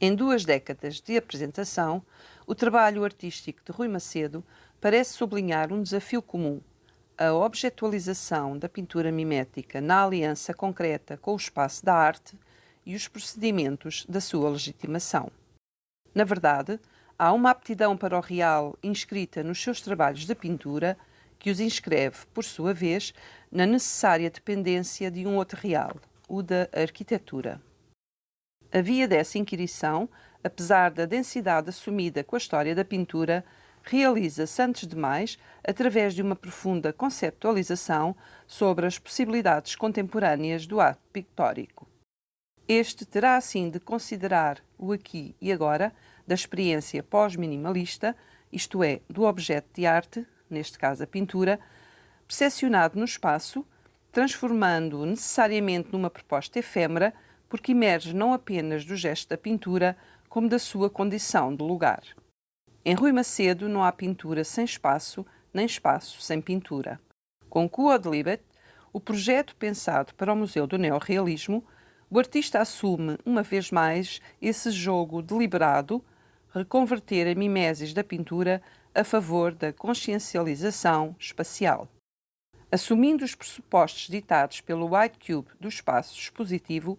Em 2 décadas de apresentação, o trabalho artístico de Rui Macedo parece sublinhar um desafio comum: a objetualização da pintura mimética na aliança concreta com o espaço da arte e os procedimentos da sua legitimação. Na verdade, há uma aptidão para o real inscrita nos seus trabalhos de pintura que os inscreve, por sua vez, na necessária dependência de um outro real, o da arquitetura. A via dessa inquirição, apesar da densidade assumida com a história da pintura, realiza-se antes de mais através de uma profunda conceptualização sobre as possibilidades contemporâneas do ato pictórico. Este terá assim de considerar o aqui e agora da experiência pós-minimalista, isto é, do objeto de arte, neste caso a pintura, percepcionado no espaço, transformando-o necessariamente numa proposta efêmera, porque emerge não apenas do gesto da pintura, como da sua condição de lugar. Em Rui Macedo não há pintura sem espaço, nem espaço sem pintura. Com Quod-Libet, o projeto pensado para o Museu do Neorrealismo, o artista assume, uma vez mais, esse jogo deliberado, reconverter a mimesis da pintura a favor da consciencialização espacial. Assumindo os pressupostos ditados pelo White Cube do espaço expositivo,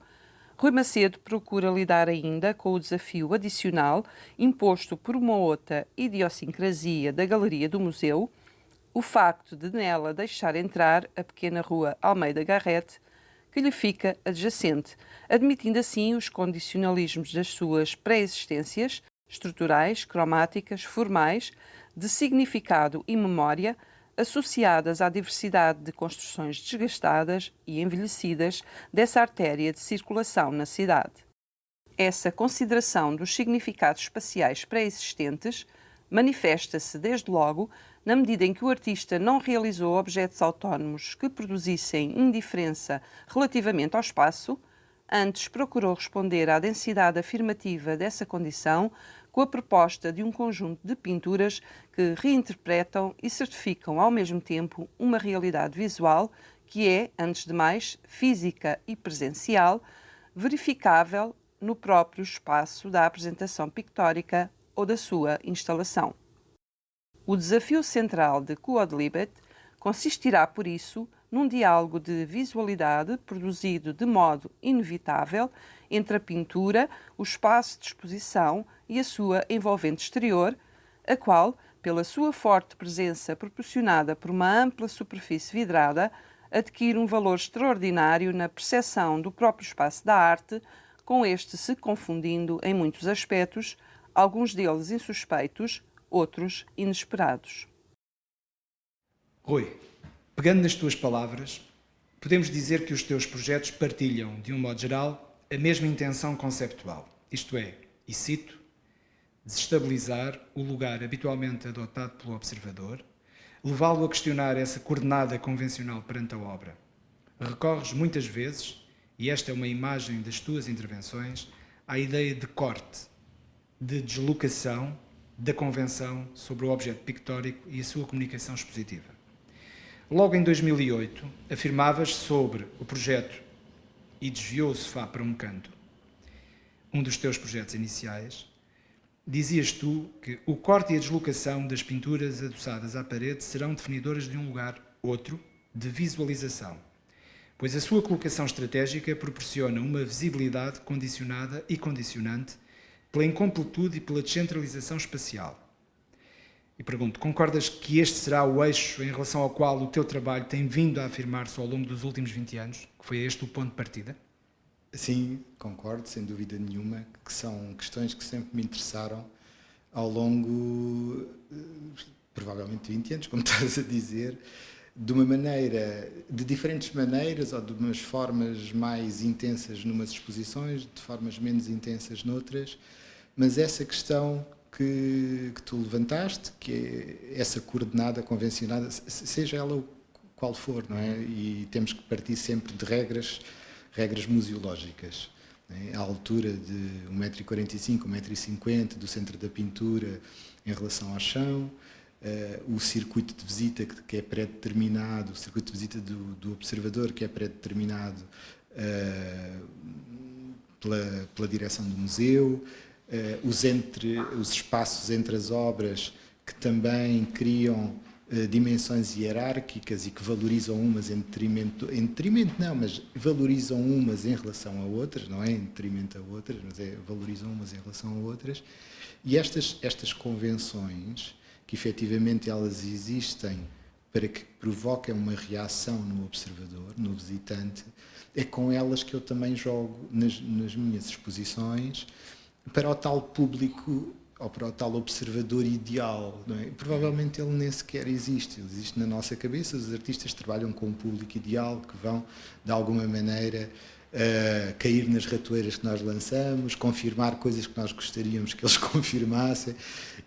Rui Macedo procura lidar ainda com o desafio adicional imposto por uma outra idiosincrasia da galeria do museu, o facto de nela deixar entrar a pequena rua Almeida Garrett, que lhe fica adjacente, admitindo assim os condicionalismos das suas pré-existências, estruturais, cromáticas, formais, de significado e memória, associadas à diversidade de construções desgastadas e envelhecidas dessa artéria de circulação na cidade. Essa consideração dos significados espaciais pré-existentes manifesta-se, desde logo, na medida em que o artista não realizou objetos autónomos que produzissem indiferença relativamente ao espaço, antes procurou responder à densidade afirmativa dessa condição com a proposta de um conjunto de pinturas que reinterpretam e certificam ao mesmo tempo uma realidade visual que é, antes de mais, física e presencial, verificável no próprio espaço da apresentação pictórica ou da sua instalação. O desafio central de Quod-Libet consistirá, por isso, num diálogo de visualidade produzido de modo inevitável entre a pintura, o espaço de exposição e a sua envolvente exterior, a qual, pela sua forte presença proporcionada por uma ampla superfície vidrada, adquire um valor extraordinário na percepção do próprio espaço da arte, com este se confundindo em muitos aspectos, alguns deles insuspeitos, outros inesperados. Rui, pegando nas tuas palavras, podemos dizer que os teus projetos partilham, de um modo geral, a mesma intenção conceptual, isto é, e cito, desestabilizar o lugar habitualmente adotado pelo observador, levá-lo a questionar essa coordenada convencional perante a obra. Recorres muitas vezes, e esta é uma imagem das tuas intervenções, à ideia de corte, de deslocação da convenção sobre o objeto pictórico e a sua comunicação expositiva. Logo em 2008, afirmavas sobre o projeto E Desviou o Sofá para um Canto, um dos teus projetos iniciais, dizias tu que o corte e a deslocação das pinturas adoçadas à parede serão definidoras de um lugar, outro, de visualização, pois a sua colocação estratégica proporciona uma visibilidade condicionada e condicionante pela incompletude e pela descentralização espacial. E pergunto, concordas que este será o eixo em relação ao qual o teu trabalho tem vindo a afirmar-se ao longo dos últimos 20 anos? Que foi este o ponto de partida? Sim, concordo, sem dúvida nenhuma, que são questões que sempre me interessaram ao longo, provavelmente 20 anos, como estás a dizer, de diferentes maneiras ou de umas formas mais intensas numas exposições, de formas menos intensas noutras, mas essa questão que tu levantaste, que é essa coordenada convencionada, seja ela qual for, não é? E temos que partir sempre de regras museológicas, né? À altura de 1,45 m, 1,50 m do centro da pintura em relação ao chão, o circuito de visita que é pré-determinado, o circuito de visita do observador que é pré-determinado pela direção do museu, os espaços entre as obras que também criam dimensões hierárquicas e que valorizam umas em detrimento não, mas valorizam umas em relação a outras, não é em detrimento a outras, mas valorizam umas em relação a outras. E estas convenções, que efetivamente elas existem para que provoquem uma reação no observador, no visitante, é com elas que eu também jogo nas minhas exposições para o tal público ou para o tal observador ideal. Não é? Provavelmente ele nem sequer existe, ele existe na nossa cabeça. Os artistas trabalham com um público ideal que vão, de alguma maneira, cair nas ratoeiras que nós lançamos, confirmar coisas que nós gostaríamos que eles confirmassem,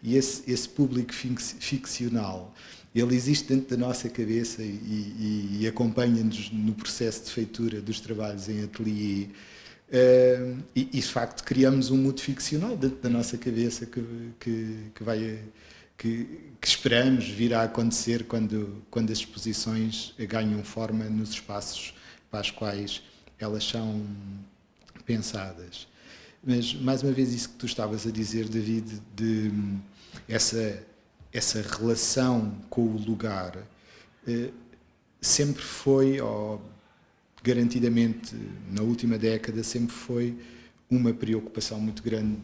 e esse público ficcional, ele existe dentro da nossa cabeça e acompanha-nos no processo de feitura dos trabalhos em ateliê, e de facto criamos um mundo ficcional dentro da nossa cabeça que esperamos vir a acontecer quando as exposições ganham forma nos espaços para os quais elas são pensadas. Mas, mais uma vez, isso que tu estavas a dizer, David, de essa relação com o lugar, sempre foi, ou garantidamente na última década, sempre foi uma preocupação muito grande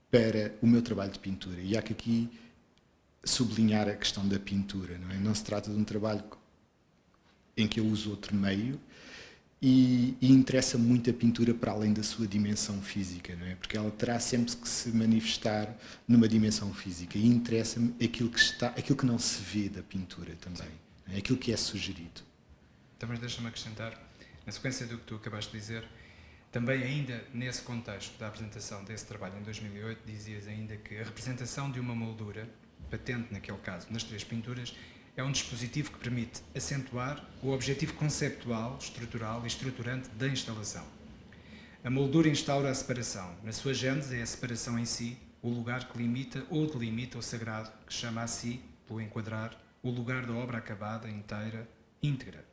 para o meu trabalho de pintura. E há que aqui sublinhar a questão da pintura, não é? Não se trata de um trabalho em que eu uso outro meio, e interessa muito a pintura para além da sua dimensão física, não é? Porque ela terá sempre que se manifestar numa dimensão física, e interessa-me aquilo que não se vê da pintura também, não é? Aquilo que é sugerido. Também deixa-me acrescentar, na sequência do que tu acabaste de dizer, também ainda nesse contexto da apresentação desse trabalho em 2008, dizias ainda que a representação de uma moldura, patente naquele caso, nas 3 pinturas, é um dispositivo que permite acentuar o objetivo conceptual, estrutural e estruturante da instalação. A moldura instaura a separação. Na sua gênese é a separação em si, o lugar que limita ou delimita o sagrado, que chama a si, pelo enquadrar, o lugar da obra acabada, inteira, íntegra.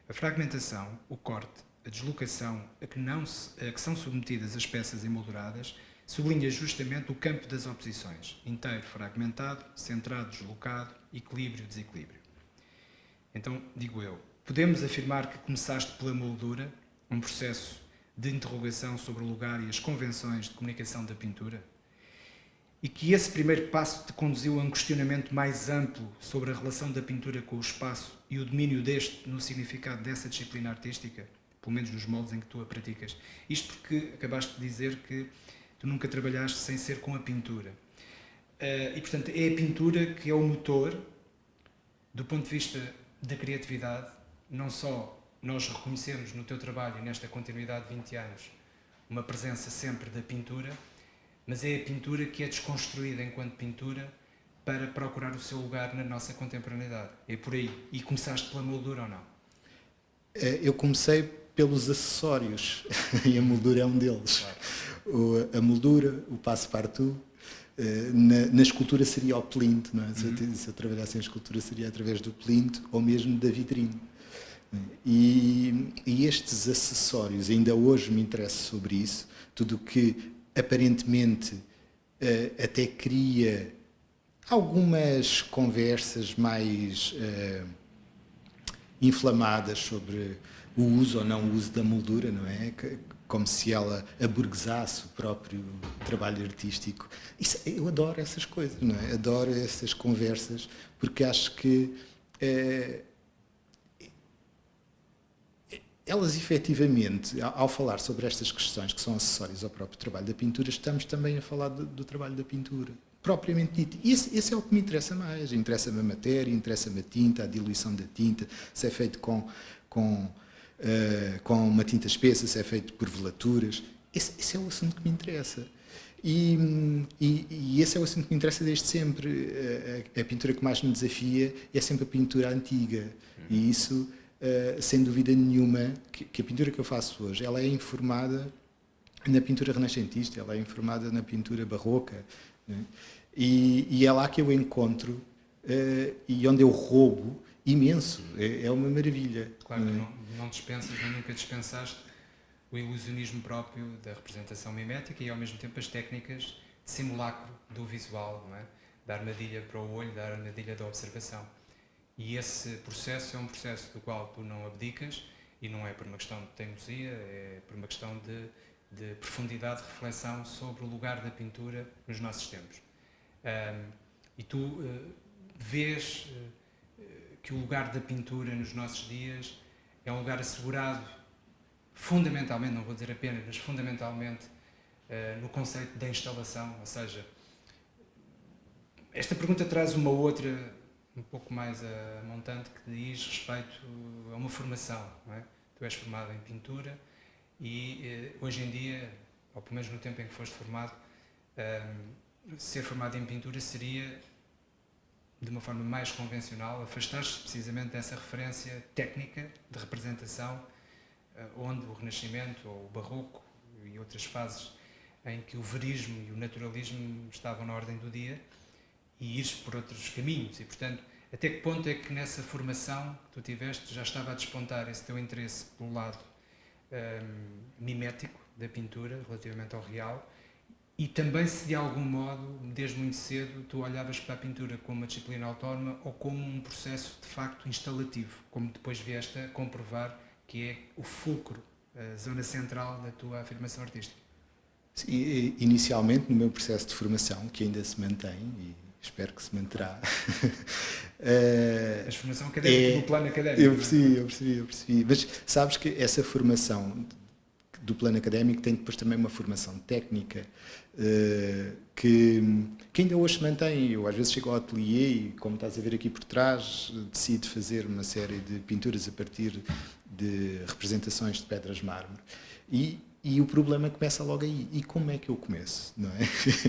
A fragmentação, o corte, a deslocação a que são submetidas as peças emolduradas, sublinha justamente o campo das oposições, inteiro, fragmentado, centrado, deslocado, equilíbrio, desequilíbrio. Então, digo eu, podemos afirmar que começaste pela moldura, um processo de interrogação sobre o lugar e as convenções de comunicação da pintura, e que esse primeiro passo te conduziu a um questionamento mais amplo sobre a relação da pintura com o espaço e o domínio deste no significado dessa disciplina artística, pelo menos nos moldes em que tu a praticas. Isto porque acabaste de dizer que tu nunca trabalhaste sem ser com a pintura. E, portanto, é a pintura que é o motor, do ponto de vista da criatividade, não só nós reconhecemos no teu trabalho e nesta continuidade de 20 anos uma presença sempre da pintura, mas é a pintura que é desconstruída enquanto pintura para procurar o seu lugar na nossa contemporaneidade. É por aí. E começaste pela moldura ou não? Eu comecei pelos acessórios e a moldura é um deles. Claro. A moldura, o passe-partout, na escultura seria o plinto, não é? Se eu trabalhasse em escultura seria através do plinto ou mesmo da vitrine. E estes acessórios, ainda hoje me interesso sobre isso, tudo o que aparentemente até cria algumas conversas mais inflamadas sobre o uso ou não uso da moldura, não é? Como se ela aburguesasse o próprio trabalho artístico. Eu adoro essas coisas, não é? Adoro essas conversas, porque acho que elas efetivamente, ao falar sobre estas questões que são acessórias ao próprio trabalho da pintura, estamos também a falar do trabalho da pintura, propriamente dito. Esse é o que me interessa mais. Interessa-me a matéria, interessa-me a tinta, a diluição da tinta, se é feito com uma tinta espessa, se é feito por velaturas. Esse é o assunto que me interessa. E esse é o assunto que me interessa desde sempre. A pintura que mais me desafia é sempre a pintura antiga. E isso, sem dúvida nenhuma, que a pintura que eu faço hoje, ela é informada na pintura renascentista, ela é informada na pintura barroca, né? E é lá que eu encontro e onde eu roubo imenso. É uma maravilha. Claro que não dispensas, nem nunca dispensaste o ilusionismo próprio da representação mimética e ao mesmo tempo as técnicas de simulacro do visual, não é? Da armadilha para o olho, da armadilha da observação. E esse processo é um processo do qual tu não abdicas, e não é por uma questão de teimosia, é por uma questão de profundidade de reflexão sobre o lugar da pintura nos nossos tempos. E tu vês que o lugar da pintura nos nossos dias é um lugar assegurado fundamentalmente, não vou dizer apenas, mas fundamentalmente no conceito da instalação, ou seja, esta pergunta traz uma outra um pouco mais montante que diz respeito a uma formação, não é? Tu és formado em pintura e hoje em dia, ou pelo menos no tempo em que foste formado, ser formado em pintura seria, de uma forma mais convencional, afastar-se precisamente dessa referência técnica de representação, onde o Renascimento ou o Barroco e outras fases em que o verismo e o naturalismo estavam na ordem do dia, e ires por outros caminhos. E, portanto, até que ponto é que nessa formação que tu tiveste já estava a despontar esse teu interesse pelo lado mimético da pintura, relativamente ao real, e também se de algum modo, desde muito cedo, tu olhavas para a pintura como uma disciplina autónoma ou como um processo de facto instalativo, como depois vieste a comprovar que é o fulcro, a zona central da tua afirmação artística. Sim, inicialmente no meu processo de formação, que ainda se mantém e espero que se manterá. A formação académica, do plano académico. Eu percebi. Mas sabes que essa formação do plano académico tem depois também uma formação técnica que ainda hoje se mantém. Eu às vezes chego ao ateliê e, como estás a ver aqui por trás, decido fazer uma série de pinturas a partir de representações de pedras de mármore. E o problema começa logo aí. E como é que eu começo? Não é?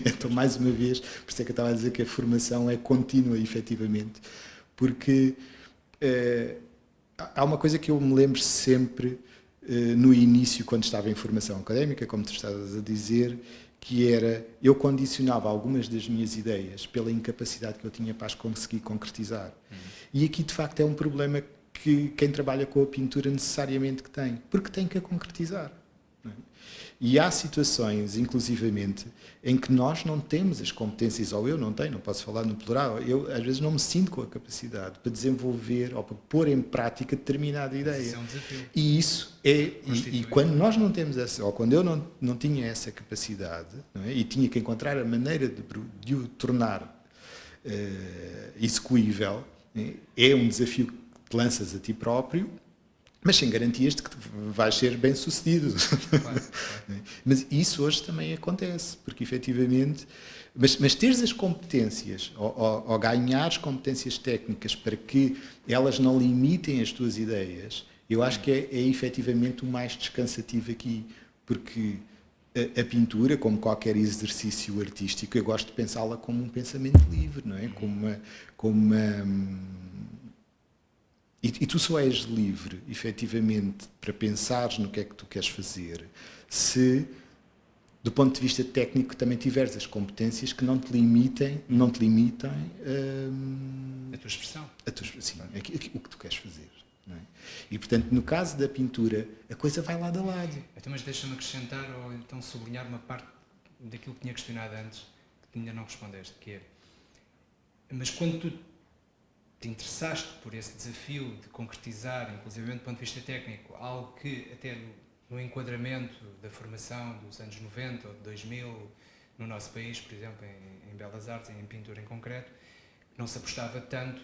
Então, mais uma vez, por isso é que eu estava a dizer que a formação é contínua, efetivamente, porque há uma coisa que eu me lembro sempre no início, quando estava em formação académica, como tu estavas a dizer, que era, eu condicionava algumas das minhas ideias pela incapacidade que eu tinha para as conseguir concretizar. E aqui, de facto, é um problema que quem trabalha com a pintura necessariamente que tem, porque tem que a concretizar. E há situações, inclusivamente, em que nós não temos as competências, ou eu não tenho, não posso falar no plural, eu às vezes não me sinto com a capacidade para desenvolver ou para pôr em prática determinada ideia. Isso é um desafio. E isso é, e quando nós não temos essa, ou quando eu não tinha essa capacidade, não é? E tinha que encontrar a maneira de o tornar execuível, é um desafio que te lanças a ti próprio, mas sem garantias de que vais ser bem sucedido. Claro. Mas isso hoje também acontece, porque efetivamente, mas teres as competências, ou ganhares competências técnicas para que elas não limitem as tuas ideias, eu acho que é efetivamente o mais descansativo aqui, porque a pintura, como qualquer exercício artístico, eu gosto de pensá-la como um pensamento livre, não é? Como uma E tu só és livre, efetivamente, para pensares no que é que tu queres fazer, se, do ponto de vista técnico, também tiveres as competências que não te limitem a tua expressão. Sim, o que tu queres fazer. Não é? E, portanto, no caso da pintura, a coisa vai lado a lado. Então, mas deixa-me acrescentar, ou então sublinhar uma parte daquilo que tinha questionado antes, que ainda não respondeste, que é, mas quando tu te interessaste por esse desafio de concretizar, inclusive do ponto de vista técnico, algo que até no enquadramento da formação dos anos 90 ou de 2000 no nosso país, por exemplo, em Belas Artes, em pintura em concreto, não se apostava tanto,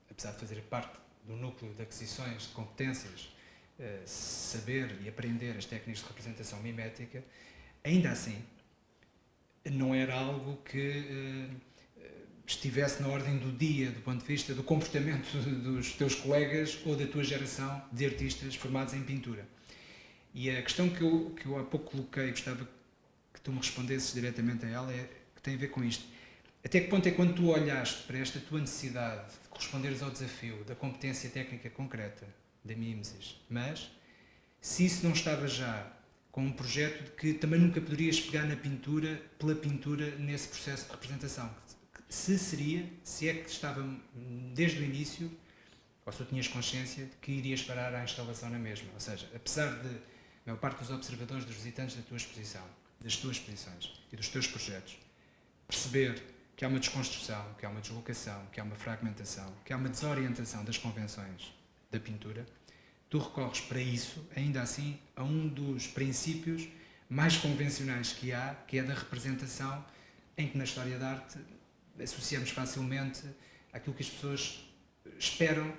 apesar de fazer parte do núcleo de aquisições, de competências, saber e aprender as técnicas de representação mimética, ainda assim, não era algo que estivesse na ordem do dia, do ponto de vista do comportamento dos teus colegas ou da tua geração de artistas formados em pintura. E a questão que eu há pouco coloquei, gostava que tu me respondesses diretamente a ela, que tem a ver com isto. Até que ponto é quando tu olhaste para esta tua necessidade de corresponderes ao desafio da competência técnica concreta da mimesis, mas se isso não estava já com um projeto de que também nunca poderias pegar na pintura, pela pintura, nesse processo de representação? Se é que estava desde o início, ou se tu tinhas consciência de que irias parar à instalação na mesma, ou seja, apesar a maior parte dos observadores, dos visitantes da tua exposição, das tuas exposições e dos teus projetos, perceber que há uma desconstrução, que há uma deslocação, que há uma fragmentação, que há uma desorientação das convenções da pintura, tu recorres para isso, ainda assim, a um dos princípios mais convencionais que há, que é da representação, em que na história da arte associamos facilmente aquilo que as pessoas esperam.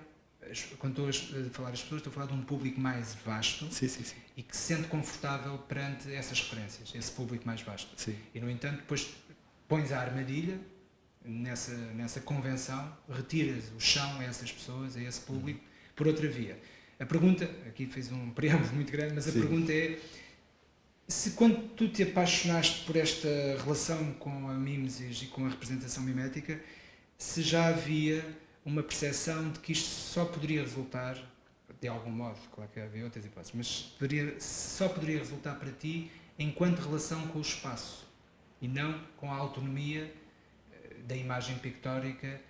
Quando estou a falar das pessoas, estou a falar de um público mais vasto, Sim, sim, sim. e que se sente confortável perante essas referências, esse público mais vasto. Sim. E, no entanto, depois pões a armadilha nessa convenção, retiras o chão a essas pessoas, a esse público, por outra via. A pergunta, aqui fiz um preâmbulo muito grande, mas a Sim. pergunta é: se quando tu te apaixonaste por esta relação com a mimesis e com a representação mimética, se já havia uma percepção de que isto só poderia resultar, de algum modo, claro que havia outras hipóteses, mas só poderia resultar para ti enquanto relação com o espaço e não com a autonomia da imagem pictórica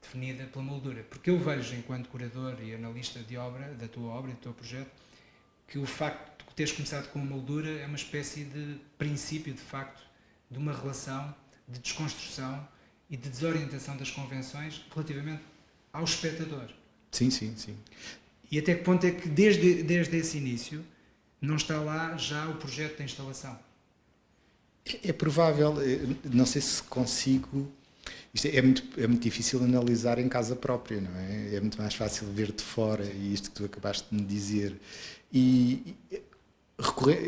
definida pela moldura. Porque eu vejo, enquanto curador e analista de obra, da tua obra e do teu projeto, que o facto de teres começado com a moldura é uma espécie de princípio, de facto, de uma relação de desconstrução e de desorientação das convenções relativamente ao espectador. Sim, sim, sim. E até que ponto é que, desde esse início, não está lá já o projeto da instalação? É provável, não sei se consigo. Isto é muito difícil analisar em casa própria, não é? É muito mais fácil ver de fora, e isto que tu acabaste de me dizer.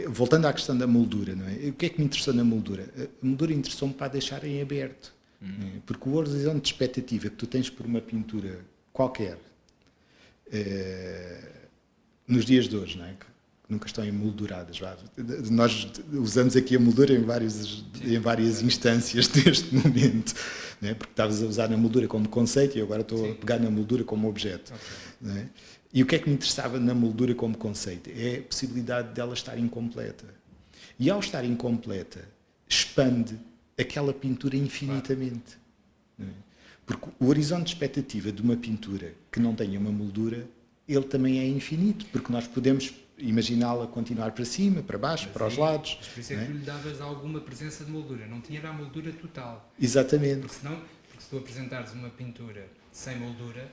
Voltando à questão da moldura, não é? O que é que me interessou na moldura? A moldura interessou-me para a deixar em aberto. Não é? Porque o horizonte de expectativa que tu tens por uma pintura qualquer, nos dias de hoje, não é? Que nunca estão emolduradas. Nós usamos aqui a moldura em várias instâncias deste momento, não é? Porque estavas a usar a moldura como conceito e agora estou a pegar na moldura como objeto. Okay. Não é? E o que é que me interessava na moldura como conceito? É a possibilidade dela estar incompleta. E ao estar incompleta, expande aquela pintura infinitamente. Não é? Porque o horizonte de expectativa de uma pintura que não tenha uma moldura, ele também é infinito, porque nós podemos imaginá-la continuar para cima, para baixo, para os lados. Mas por isso é que lhe davas alguma presença de moldura, não tinha a moldura total. Exatamente. Porque se tu apresentares uma pintura sem moldura,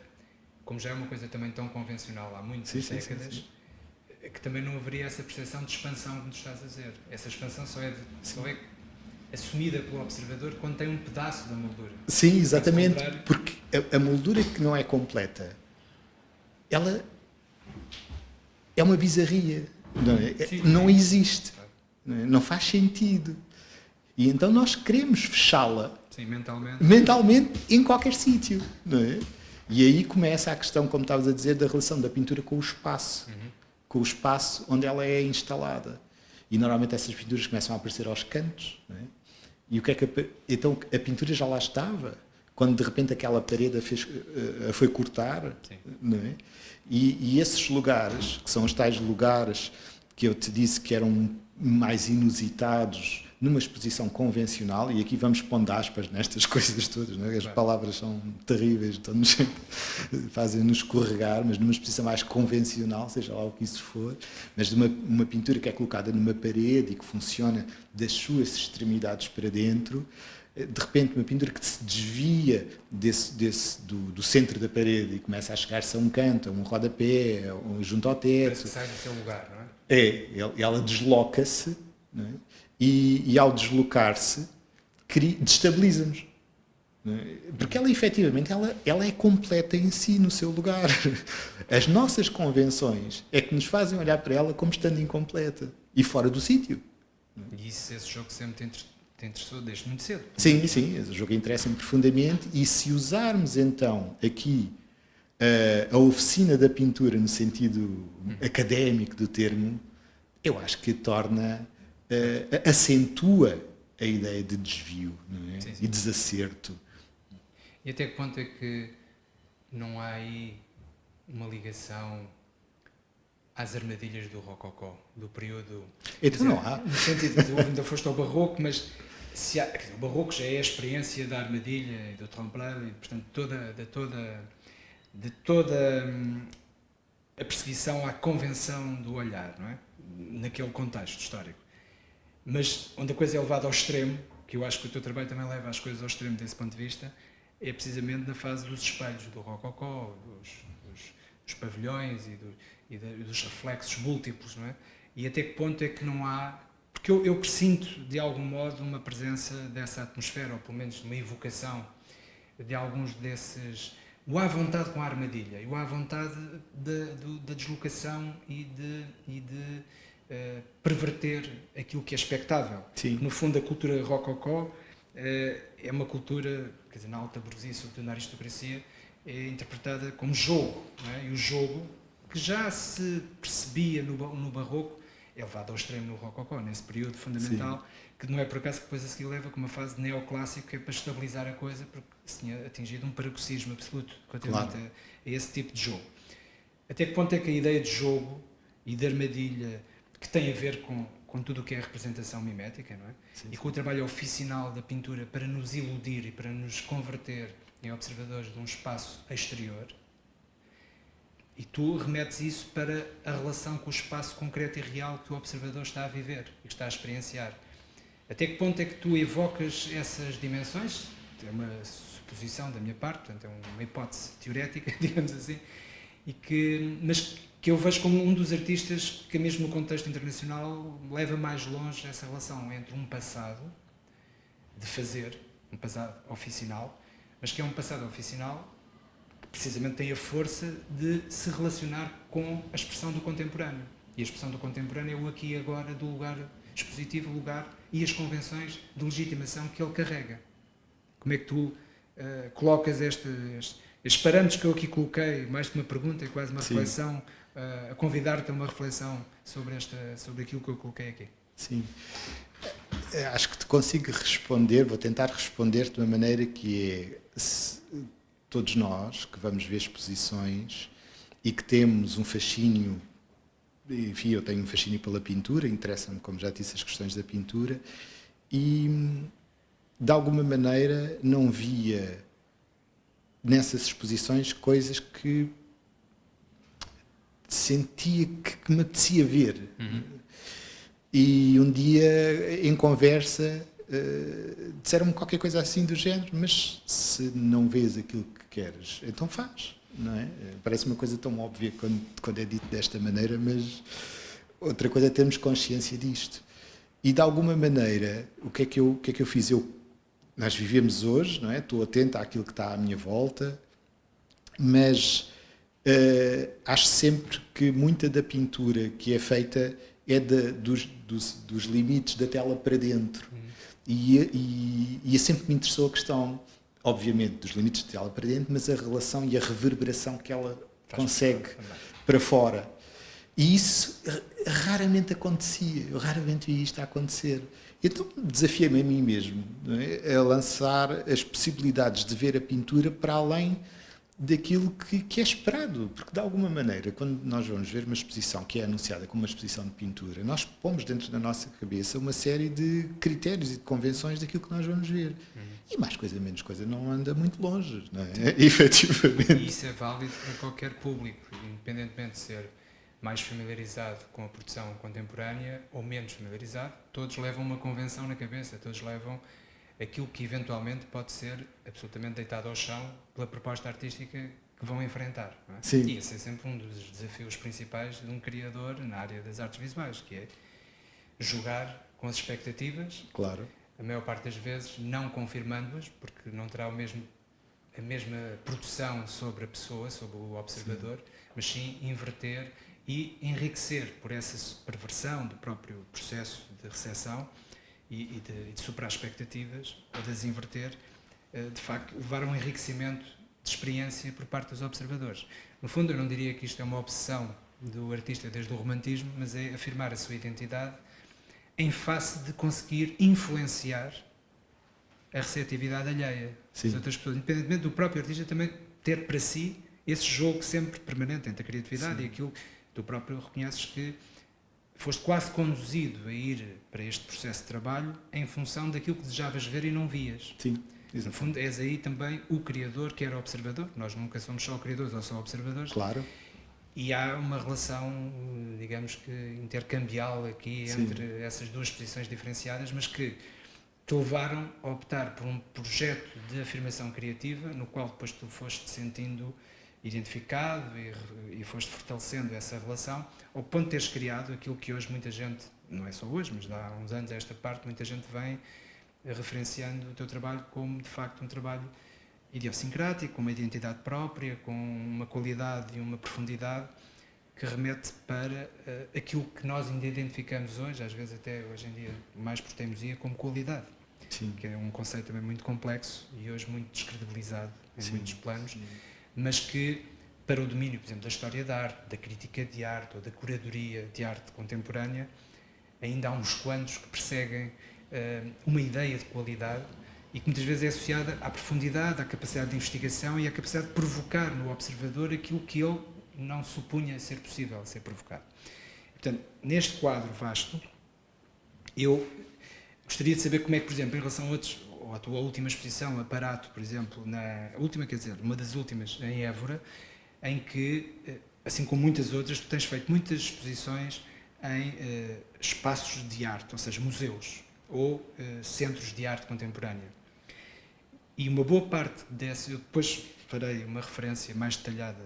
como já é uma coisa também tão convencional há muitas décadas, que também não haveria essa percepção de expansão que tu estás a dizer. Essa expansão só é assumida pelo observador quando tem um pedaço da moldura. Sim, exatamente, porque a moldura que não é completa, ela é uma bizarria, não é? Sim, não existe, não faz sentido. E então nós queremos fechá-la mentalmente em qualquer sítio, não é? E aí começa a questão, como estavas a dizer, da relação da pintura com o espaço, com o espaço onde ela é instalada. E normalmente essas pinturas começam a aparecer aos cantos, não é? E o que é que então a pintura já lá estava, quando de repente aquela parede a foi cortar, não é? E esses lugares, que são os tais lugares que eu te disse que eram mais inusitados numa exposição convencional, e aqui vamos pondo aspas nestas coisas todas, não é? As palavras são terríveis, fazem-nos escorregar, mas numa exposição mais convencional, seja lá o que isso for, mas de uma pintura que é colocada numa parede e que funciona das suas extremidades para dentro, de repente uma pintura que se desvia do centro da parede e começa a chegar-se a um canto, a um rodapé, junto ao teto. Parece que sai do seu lugar, não é? Ela desloca-se, não é? E ao deslocar-se, destabiliza-nos. Porque ela, efetivamente, ela é completa em si, no seu lugar. As nossas convenções é que nos fazem olhar para ela como estando incompleta e fora do sítio. E esse jogo sempre te interessou desde muito cedo. Sim, esse jogo interessa-me profundamente, e se usarmos então aqui a oficina da pintura no sentido académico do termo, eu acho que torna, acentua a ideia de desvio, não é? Sim. E desacerto. E até que ponto é que não há aí uma ligação às armadilhas do rococó, do período... Então não há. No sentido de ainda foste ao barroco, mas o barroco já é a experiência da armadilha e do tremplin, e portanto de toda a perseguição à convenção do olhar, não é? naquele contexto histórico. Mas onde a coisa é levada ao extremo, que eu acho que o teu trabalho também leva as coisas ao extremo desse ponto de vista, é precisamente na fase dos espelhos, do rococó, dos pavilhões e dos reflexos múltiplos, não é? E até que ponto é que não há... Porque eu presinto, de algum modo, uma presença dessa atmosfera, ou pelo menos uma evocação de alguns desses... O à vontade com a armadilha, e o à vontade da deslocação e de perverter aquilo que é expectável. Sim. No fundo, a cultura rococó é uma cultura, quer dizer, na alta burguesia, sobretudo na aristocracia, é interpretada como jogo, não é? E o jogo, que já se percebia no barroco, é levado ao extremo no rococó, nesse período fundamental, sim, que não é por acaso que depois a seguir leva com uma fase neoclássica, que é para estabilizar a coisa, porque se tinha atingido um paroxismo absoluto relativamente a esse tipo de jogo. Até que ponto é que a ideia de jogo e de armadilha, que tem a ver com tudo o que é a representação mimética, não é? Sim, e com o trabalho oficinal da pintura para nos iludir e para nos converter em observadores de um espaço exterior, e tu remetes isso para a relação com o espaço concreto e real que o observador está a viver e que está a experienciar. Até que ponto é que tu evocas essas dimensões? É uma suposição da minha parte, portanto é uma hipótese teorética, digamos assim, mas que eu vejo como um dos artistas que, mesmo no contexto internacional, leva mais longe essa relação entre um passado de fazer, um passado oficinal, mas que é um passado oficinal que precisamente tem a força de se relacionar com a expressão do contemporâneo. E a expressão do contemporâneo é o aqui e agora do lugar expositivo, o lugar e as convenções de legitimação que ele carrega. Como é que tu colocas estes parâmetros que eu aqui coloquei, mais que uma pergunta, é quase uma reflexão, a convidar-te a uma reflexão sobre aquilo que eu coloquei aqui? Sim. Acho que te consigo responder, vou tentar responder de uma maneira que é, todos nós que vamos ver exposições e que temos um fascínio, enfim, eu tenho um fascínio pela pintura, interessa-me, como já disse, as questões da pintura, e de alguma maneira não via nessas exposições coisas que sentia que me apetecia ver. Uhum. E um dia, em conversa, disseram-me qualquer coisa assim do género, mas se não vês aquilo que queres, então faz, não é? Parece uma coisa tão óbvia quando é dito desta maneira, mas outra coisa é termos consciência disto. E de alguma maneira, o que é que eu fiz? Nós vivemos hoje, não é? Estou atento àquilo que está à minha volta, mas acho sempre que muita da pintura que é feita é dos limites da tela para dentro. E sempre me interessou a questão, obviamente, dos limites da tela para dentro, mas a relação e a reverberação que ela consegue para fora. E isso raramente acontecia, eu raramente vi isto a acontecer. Então desafiei-me a mim mesmo, não é? A lançar as possibilidades de ver a pintura para além daquilo que é esperado, porque de alguma maneira, quando nós vamos ver uma exposição que é anunciada como uma exposição de pintura, nós pomos dentro da nossa cabeça uma série de critérios e de convenções daquilo que nós vamos ver. E mais coisa, menos coisa, não anda muito longe, não é? Efetivamente. E isso é válido para qualquer público, independentemente de ser mais familiarizado com a produção contemporânea ou menos familiarizado, todos levam uma convenção na cabeça, todos levam aquilo que eventualmente pode ser absolutamente deitado ao chão pela proposta artística que vão enfrentar. Não é? Sim. E esse é sempre um dos desafios principais de um criador na área das artes visuais, que é jogar com as expectativas, claro, a maior parte das vezes não confirmando-as, porque não terá a mesma produção sobre a pessoa, sobre o observador, sim, mas sim inverter e enriquecer por essa perversão do próprio processo de recepção e de superar expectativas, ou de as inverter, de facto, levar a um enriquecimento de experiência por parte dos observadores. No fundo, eu não diria que isto é uma obsessão do artista desde o romantismo, mas é afirmar a sua identidade em face de conseguir influenciar a receptividade alheia das outras pessoas, independentemente do próprio artista também ter para si esse jogo sempre permanente entre a criatividade, sim, e aquilo que tu próprio reconheces que foste quase conduzido a ir para este processo de trabalho em função daquilo que desejavas ver e não vias. Sim, exatamente. No fundo, és aí também o criador que era observador. Nós nunca somos só criadores ou só observadores. Claro. E há uma relação, digamos que intercambial aqui entre essas duas posições diferenciadas, mas que te levaram a optar por um projeto de afirmação criativa, no qual depois tu foste te sentindo identificado e foste fortalecendo essa relação, ao ponto de teres criado aquilo que hoje muita gente, não é só hoje, mas há uns anos a esta parte, muita gente vem referenciando o teu trabalho como, de facto, um trabalho idiosincrático, com uma identidade própria, com uma qualidade e uma profundidade que remete para aquilo que nós ainda identificamos hoje, às vezes até hoje em dia mais por teimosia, como qualidade. Sim. Que é um conceito também muito complexo e hoje muito descredibilizado em muitos planos, mas que para o domínio, por exemplo, da história da arte, da crítica de arte ou da curadoria de arte contemporânea, ainda há uns quantos que perseguem uma ideia de qualidade e que muitas vezes é associada à profundidade, à capacidade de investigação e à capacidade de provocar no observador aquilo que ele não supunha ser possível ser provocado. Portanto, neste quadro vasto, eu gostaria de saber como é que, por exemplo, em relação a outros, ou à tua última exposição, Aparato, por exemplo, uma das últimas em Évora, em que, assim como muitas outras, tu tens feito muitas exposições em espaços de arte, ou seja, museus ou centros de arte contemporânea. E uma boa parte dessa, eu depois farei uma referência mais detalhada,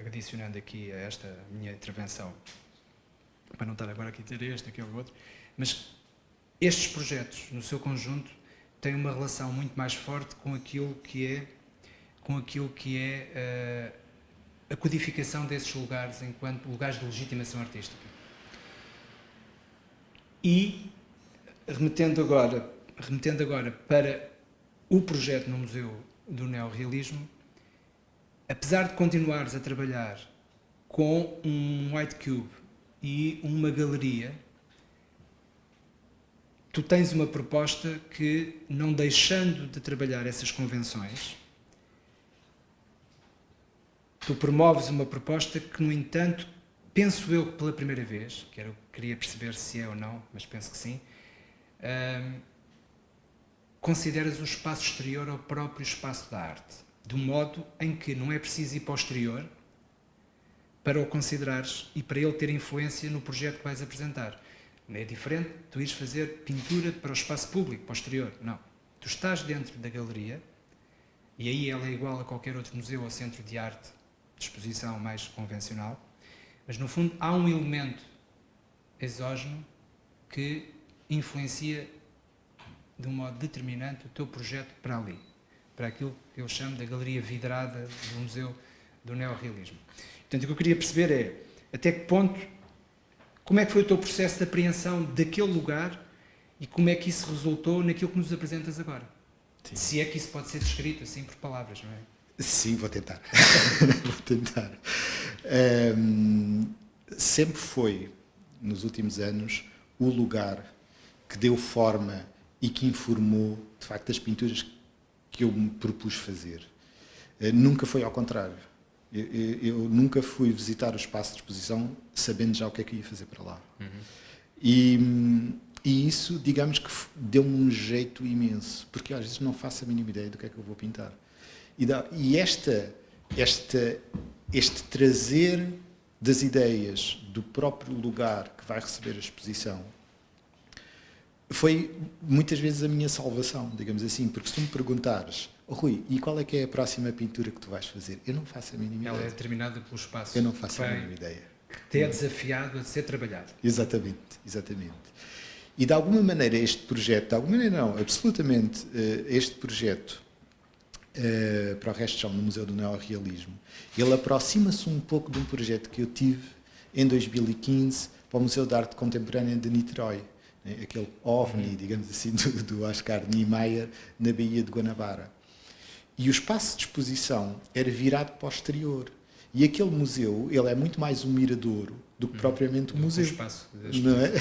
adicionando aqui a esta minha intervenção, para não estar agora aqui a dizer este, aquele ou outro, mas estes projetos, no seu conjunto, têm uma relação muito mais forte com aquilo que é a codificação desses lugares enquanto lugares de legitimação artística. E, remetendo agora para o projeto no Museu do Neorrealismo, apesar de continuares a trabalhar com um white cube e uma galeria, tu tens uma proposta que, não deixando de trabalhar essas convenções, tu promoves uma proposta que, no entanto, penso eu que pela primeira vez, que era o que queria perceber se é ou não, mas penso que sim, consideras o espaço exterior ao próprio espaço da arte, de um modo em que não é preciso ir para o exterior para o considerares e para ele ter influência no projeto que vais apresentar. Não é diferente tu ires fazer pintura para o espaço público, para o exterior. Não. Tu estás dentro da galeria e aí ela é igual a qualquer outro museu ou centro de arte de exposição mais convencional, mas no fundo há um elemento exógeno que influencia de um modo determinante o teu projeto para ali, para aquilo que eu chamo da galeria vidrada do Museu do Neorrealismo. Portanto, o que eu queria perceber é, até que ponto, como é que foi o teu processo de apreensão daquele lugar e como é que isso resultou naquilo que nos apresentas agora? Sim. Se é que isso pode ser descrito assim por palavras, não é? Sim, vou tentar. Vou tentar. Sempre foi, nos últimos anos, o lugar que deu forma e que informou, de facto, as pinturas que eu me propus fazer. Nunca foi ao contrário. Eu nunca fui visitar o espaço de exposição sabendo já o que é que ia fazer para lá. E isso, digamos que deu-me um jeito imenso, porque às vezes não faço a mínima ideia do que é que eu vou pintar. E este trazer das ideias do próprio lugar que vai receber a exposição foi muitas vezes a minha salvação, digamos assim, porque se tu me perguntares, Rui, e qual é que é a próxima pintura que tu vais fazer? Eu não faço a mínima ideia. Ela é determinada pelo espaço. Eu não faço a mínima ideia. Que te é desafiado a ser trabalhado. Exatamente, exatamente. E de alguma maneira este projeto, de alguma maneira não, absolutamente este projeto para o resto no Museu do Neorrealismo, ele aproxima-se um pouco de um projeto que eu tive em 2015 para o Museu de Arte Contemporânea de Niterói, aquele OVNI, digamos assim, do Oscar Niemeyer, na Baía de Guanabara. E o espaço de exposição era virado para o exterior. E aquele museu, ele é muito mais um miradouro do que propriamente um museu. Espaço não é?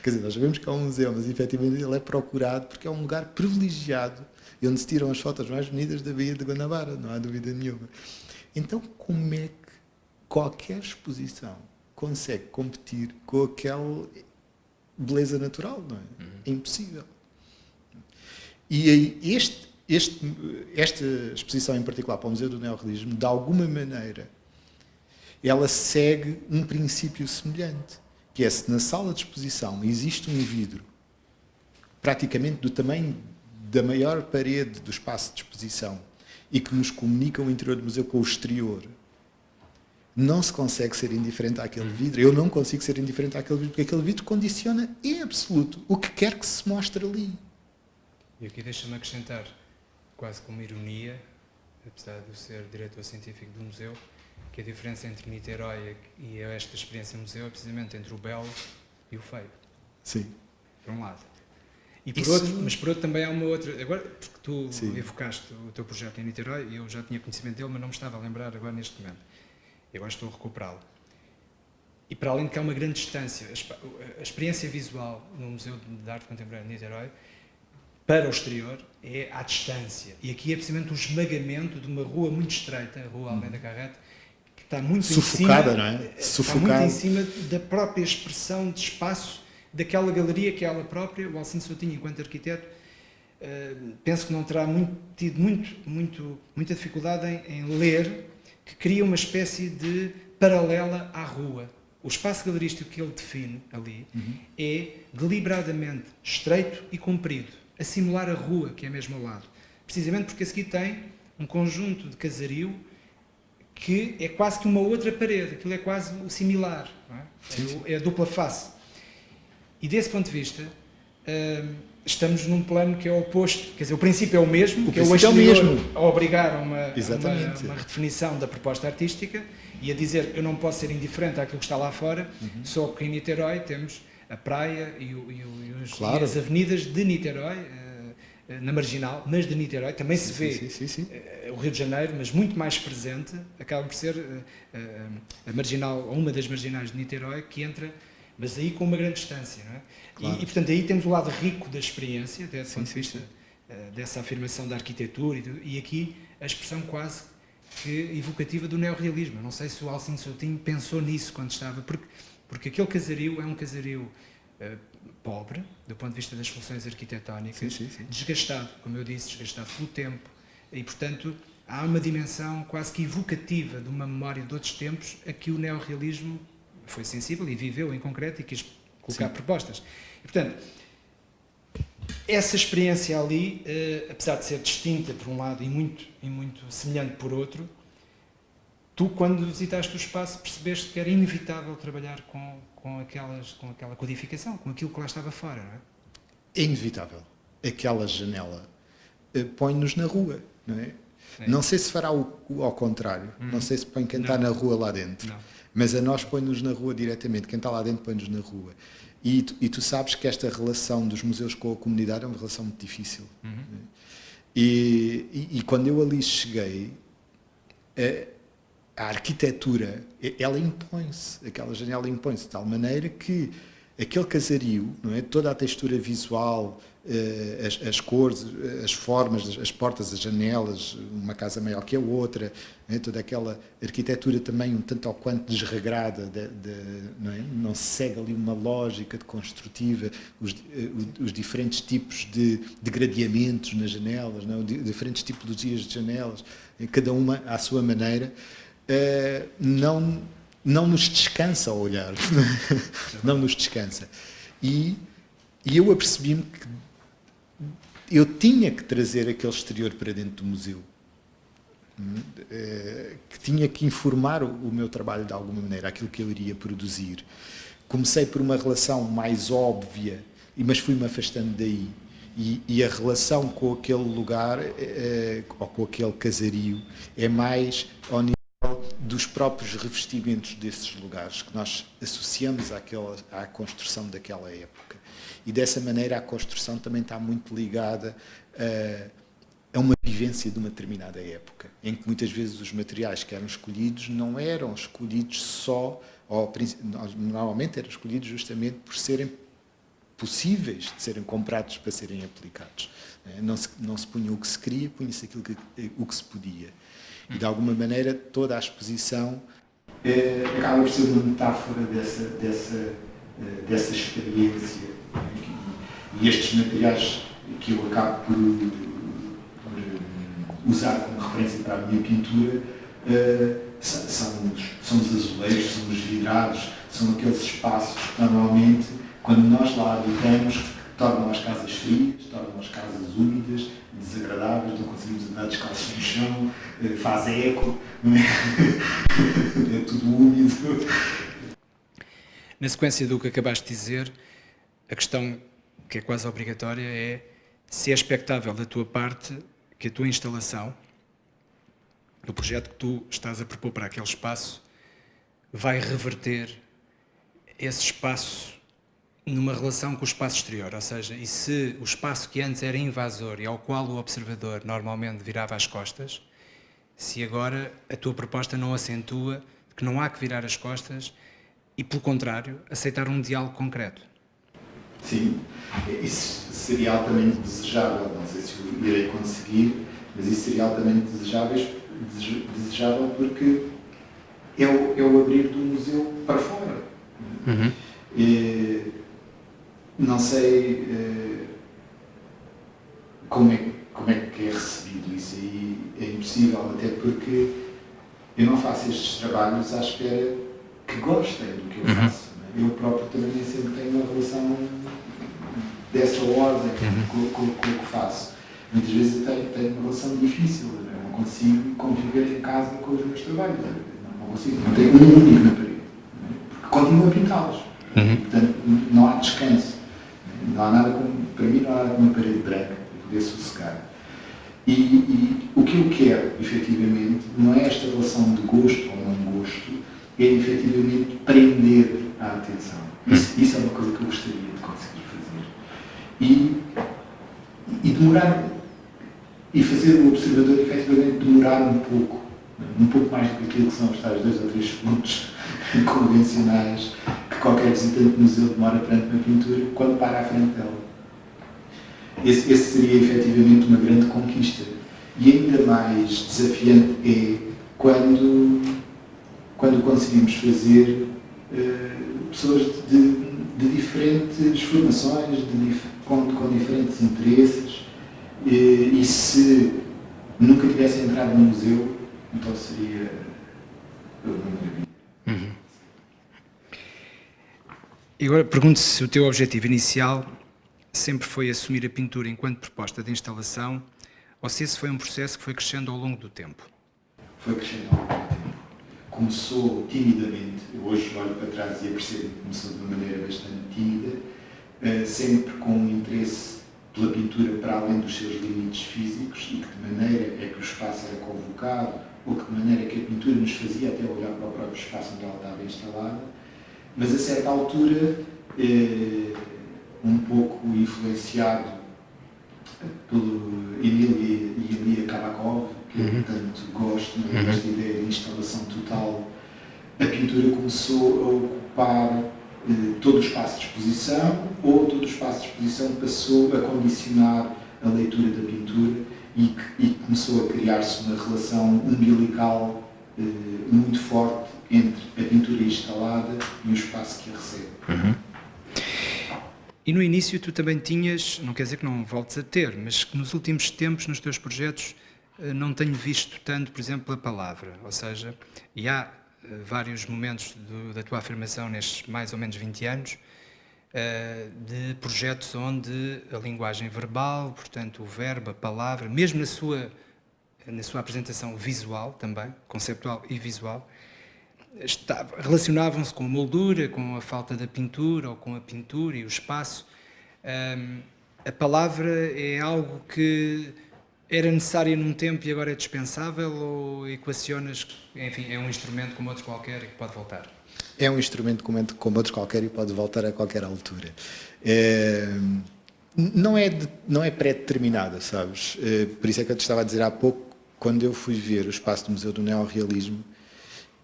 Quer dizer, nós sabemos que é um museu, mas efetivamente ele é procurado porque é um lugar privilegiado e onde se tiram as fotos mais bonitas da Baía de Guanabara, não há dúvida nenhuma. Então, como é que qualquer exposição consegue competir com aquela beleza natural, não é? É impossível. E aí, esta exposição em particular para o Museu do Neorrealismo, de alguma maneira, ela segue um princípio semelhante, que é se na sala de exposição existe um vidro praticamente do tamanho da maior parede do espaço de exposição e que nos comunica o interior do museu com o exterior, não se consegue ser indiferente àquele vidro. Eu não consigo ser indiferente àquele vidro, porque aquele vidro condiciona em absoluto o que quer que se mostre ali. E aqui deixa-me acrescentar, quase como ironia, apesar de eu ser diretor científico do museu, que a diferença entre Niterói e esta experiência museu é precisamente entre o belo e o feio. Sim. Por um lado. E por outro, mas por outro também há uma outra. Agora, porque tu evocaste o teu projeto em Niterói, e eu já tinha conhecimento dele, mas não me estava a lembrar agora neste momento. E agora estou a recuperá-lo. E para além de que há uma grande distância, a experiência visual no Museu de Arte Contemporânea de Niterói, para o exterior, é à distância. E aqui é precisamente o esmagamento de uma rua muito estreita, a Rua Almeida Carrete, que está muito sufocada, em cima, não é? está muito em cima da própria expressão de espaço daquela galeria que é ela própria. O Alcino Soutinho, enquanto arquiteto, penso que não terá tido muita dificuldade em ler, que cria uma espécie de paralela à rua. O espaço galerístico que ele define ali é deliberadamente estreito e comprido, a simular a rua, que é mesmo ao lado. Precisamente porque a seguir tem um conjunto de casario que é quase que uma outra parede, aquilo é quase o similar, não é? É a dupla face. E desse ponto de vista, estamos num plano que é oposto, quer dizer, o princípio é o mesmo, que é o exterior a obrigar a uma redefinição da proposta artística e a dizer eu não posso ser indiferente àquilo que está lá fora, só que em Niterói temos a praia e as avenidas de Niterói, na Marginal, mas de Niterói, também se vê o Rio de Janeiro, mas muito mais presente, acaba por ser a Marginal, ou uma das marginais de Niterói, que entra, mas aí com uma grande distância, não é? Claro. E, portanto, aí temos o lado rico da experiência, desse ponto de vista, dessa afirmação da arquitetura, e aqui a expressão quase que evocativa do neorrealismo. Não sei se o Alcino Soutinho pensou nisso quando estava, porque aquele casario é um casario pobre, do ponto de vista das funções arquitetónicas, desgastado, como eu disse, desgastado pelo tempo, e, portanto, há uma dimensão quase que evocativa de uma memória de outros tempos a que o neorrealismo foi sensível e viveu em concreto e quis colocar propostas. E, portanto, essa experiência ali, apesar de ser distinta por um lado e muito semelhante por outro, tu, quando visitaste o espaço, percebeste que era inevitável trabalhar com aquela codificação, com aquilo que lá estava fora, não é? É inevitável. Aquela janela põe-nos na rua, não é? Não sei se fará ao contrário, não sei se põe quem está na rua lá dentro. Não. Mas a nós põe-nos na rua diretamente, quem está lá dentro põe-nos na rua. E tu sabes que esta relação dos museus com a comunidade é uma relação muito difícil. E quando eu ali cheguei, a arquitetura, ela impõe-se, aquela janela impõe-se de tal maneira que aquele casario, não é? Toda a textura visual, as cores, as formas, as portas, as janelas, uma casa maior que a outra, não é? Toda aquela arquitetura também um tanto ou quanto desregrada, não é? Não se segue ali uma lógica de construtiva, os diferentes tipos de gradeamentos nas janelas, não é? Diferentes tipologias de janelas, cada uma à sua maneira, não nos descansa a olhar, não nos descansa. E eu apercebi-me que eu tinha que trazer aquele exterior para dentro do museu, que tinha que informar o meu trabalho de alguma maneira, aquilo que eu iria produzir. Comecei por uma relação mais óbvia, mas fui-me afastando daí. E a relação com aquele lugar, ou com aquele casario, é mais ao nível dos próprios revestimentos desses lugares, que nós associamos à construção daquela época. E dessa maneira a construção também está muito ligada a uma vivência de uma determinada época, em que muitas vezes os materiais que eram escolhidos não eram escolhidos só, normalmente eram escolhidos justamente por serem possíveis de serem comprados para serem aplicados. Não se punha o que se queria, punha-se o que se podia. E de alguma maneira toda a exposição acaba por ser uma metáfora dessa experiência. E estes materiais que eu acabo por usar como referência para a minha pintura são são os azulejos, são os vidrados, são aqueles espaços que normalmente, quando nós lá habitamos, tornam as casas frias, tornam as casas úmidas, desagradáveis, não conseguimos andar descalços no chão, faz eco, não é? É tudo úmido. Na sequência do que acabaste de dizer, a questão que é quase obrigatória é se é expectável da tua parte que a tua instalação, o projeto que tu estás a propor para aquele espaço, vai reverter esse espaço numa relação com o espaço exterior, ou seja, e se o espaço que antes era invasor e ao qual o observador normalmente virava as costas, se agora a tua proposta não acentua que não há que virar as costas e, pelo contrário, aceitar um diálogo concreto. Sim, isso seria altamente desejável, não sei se eu irei conseguir, mas isso seria altamente desejável porque é o abrir do museu para fora. Uhum. Não sei como é que é recebido isso aí, é impossível, até porque eu não faço estes trabalhos à espera que gostem do que eu faço. Eu próprio também nem sempre tenho uma relação dessa ordem com o que faço. Muitas vezes eu tenho uma relação difícil, eu não consigo conviver em casa com os meus trabalhos, não consigo, não tenho um único na parede, porque continuo a pintá-los. Portanto, não há descanso. Não há nada como, para mim, não há nada como uma parede branca para poder sossegar. E o que eu quero, efetivamente, não é esta relação de gosto ou não gosto, é efetivamente prender a atenção. Isso é uma coisa que eu gostaria de conseguir fazer. E demorar, e fazer o observador efetivamente demorar um pouco mais do que aquilo que são os tais 2 ou 3 segundos convencionais que qualquer visitante do museu demora perante uma pintura quando para à frente dela. Esse seria efetivamente uma grande conquista. E ainda mais desafiante é quando conseguimos fazer pessoas de diferentes formações, com diferentes interesses, e se nunca tivessem entrado no museu, então seria uma maravilha. E agora pergunto se o teu objetivo inicial sempre foi assumir a pintura enquanto proposta de instalação ou se esse foi um processo que foi crescendo ao longo do tempo. Foi crescendo ao longo do tempo. Começou timidamente, eu hoje olho para trás e percebo que começou de uma maneira bastante tímida, sempre com um interesse pela pintura para além dos seus limites físicos e que de maneira é que o espaço era convocado ou que de maneira é que a pintura nos fazia até olhar para o próprio espaço onde ela estava instalada, mas a certa altura, um pouco influenciado pelo Ilya Kabakov, que eu tanto gosto, desta ideia de instalação total, a pintura começou a ocupar todo o espaço de exposição, ou todo o espaço de exposição passou a condicionar a leitura da pintura e começou a criar-se uma relação umbilical muito forte entre a pintura instalada e o espaço que a recebe. E no início tu também tinhas, não quer dizer que não voltes a ter, mas que nos últimos tempos, nos teus projetos, não tenho visto tanto, por exemplo, a palavra. Ou seja, e há vários momentos da tua afirmação nestes mais ou menos 20 anos, de projetos onde a linguagem verbal, portanto o verbo, a palavra, mesmo na sua apresentação visual também, conceptual e visual, relacionavam-se com a moldura, com a falta da pintura ou com a pintura e o espaço. A palavra é algo que era necessário num tempo e agora é dispensável, ou equacionas, enfim, é um instrumento como outro qualquer e que pode voltar? É um instrumento como outros qualquer e pode voltar a qualquer altura. Não é pré-determinada, sabes? Por isso é que eu te estava a dizer há pouco, quando eu fui ver o espaço do Museu do Neorrealismo,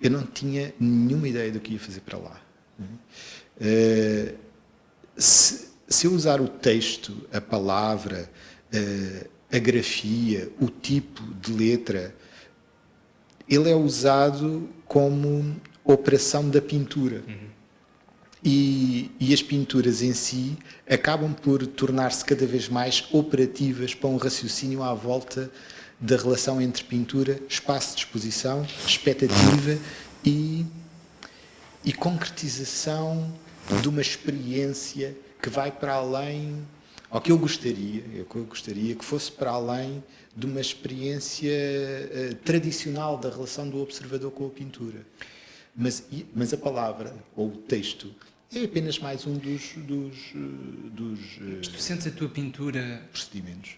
eu não tinha nenhuma ideia do que ia fazer para lá. Se eu usar o texto, a palavra, a grafia, o tipo de letra, ele é usado como operação da pintura. E as pinturas em si acabam por tornar-se cada vez mais operativas para um raciocínio à volta da relação entre pintura, espaço de exposição, expectativa e concretização de uma experiência que vai para além, ou que eu gostaria que fosse para além de uma experiência tradicional da relação do observador com a pintura. Mas a palavra, ou o texto, é apenas mais um dos Mas tu sentes a tua pintura procedimentos.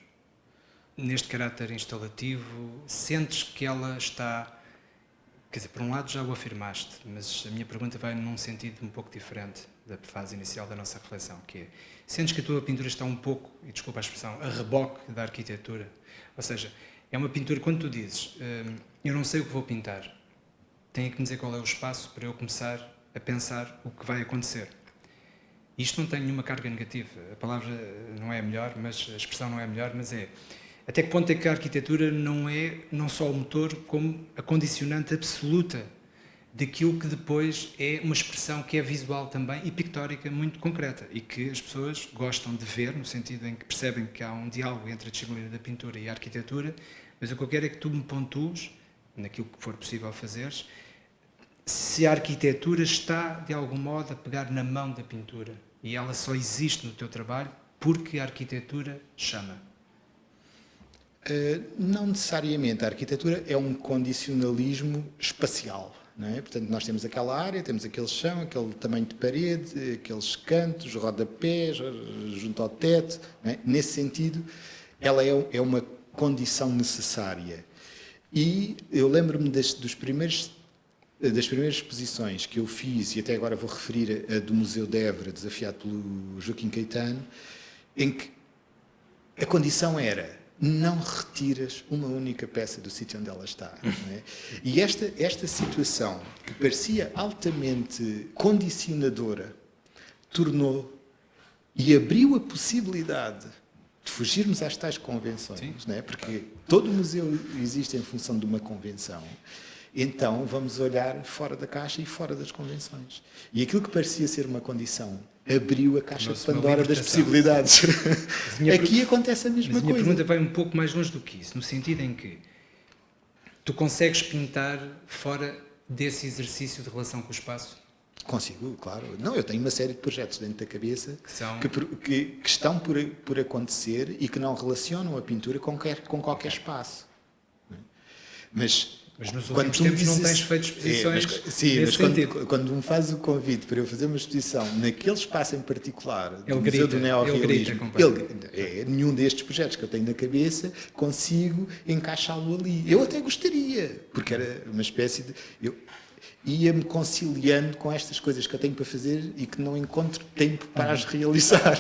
neste caráter instalativo, sentes que ela está... Quer dizer, por um lado já o afirmaste, mas a minha pergunta vai num sentido um pouco diferente da fase inicial da nossa reflexão, que é, sentes que a tua pintura está um pouco, e desculpa a expressão, a reboque da arquitetura? Ou seja, é uma pintura, quando tu dizes, eu não sei o que vou pintar, tenho que me dizer qual é o espaço para eu começar a pensar o que vai acontecer. Isto não tem nenhuma carga negativa, a palavra não é a melhor, mas a expressão não é a melhor, mas é... Até que ponto é que a arquitetura não é não só o motor, como a condicionante absoluta daquilo que depois é uma expressão que é visual também e pictórica muito concreta e que as pessoas gostam de ver, no sentido em que percebem que há um diálogo entre a disciplina da pintura e a arquitetura, mas o que eu quero é que tu me pontues, naquilo que for possível fazeres, se a arquitetura está, de algum modo, a pegar na mão da pintura e ela só existe no teu trabalho porque a arquitetura chama. Não necessariamente. A arquitetura é um condicionalismo espacial. Não é? Portanto, nós temos aquela área, temos aquele chão, aquele tamanho de parede, aqueles cantos, rodapés, junto ao teto. Não é? Nesse sentido, ela é uma condição necessária. E eu lembro-me das primeiras exposições que eu fiz, e até agora vou referir a do Museu de Évora, desafiado pelo Joaquim Caetano, em que a condição era: não retiras uma única peça do sítio onde ela está. Não é? E esta situação, que parecia altamente condicionadora, tornou e abriu a possibilidade de fugirmos às tais convenções, não é? Porque todo o museu existe em função de uma convenção. Então vamos olhar fora da caixa e fora das convenções. E aquilo que parecia ser uma condição abriu a caixa de Pandora das possibilidades. Aqui acontece a mesma coisa. Mas a minha pergunta vai um pouco mais longe do que isso, no sentido em que tu consegues pintar fora desse exercício de relação com o espaço? Consigo, claro. Não, eu tenho uma série de projetos dentro da cabeça que estão por acontecer e que não relacionam a pintura com qualquer espaço. Mas nos últimos tempos não tens feito exposições nesse sentido. Quando me fazes o convite para eu fazer uma exposição naquele espaço em particular, do Museu do Neorrealismo, nenhum destes projetos que eu tenho na cabeça consigo encaixá-lo ali. Eu até gostaria, porque era uma espécie de... ia-me conciliando com estas coisas que eu tenho para fazer e que não encontro tempo para as realizar.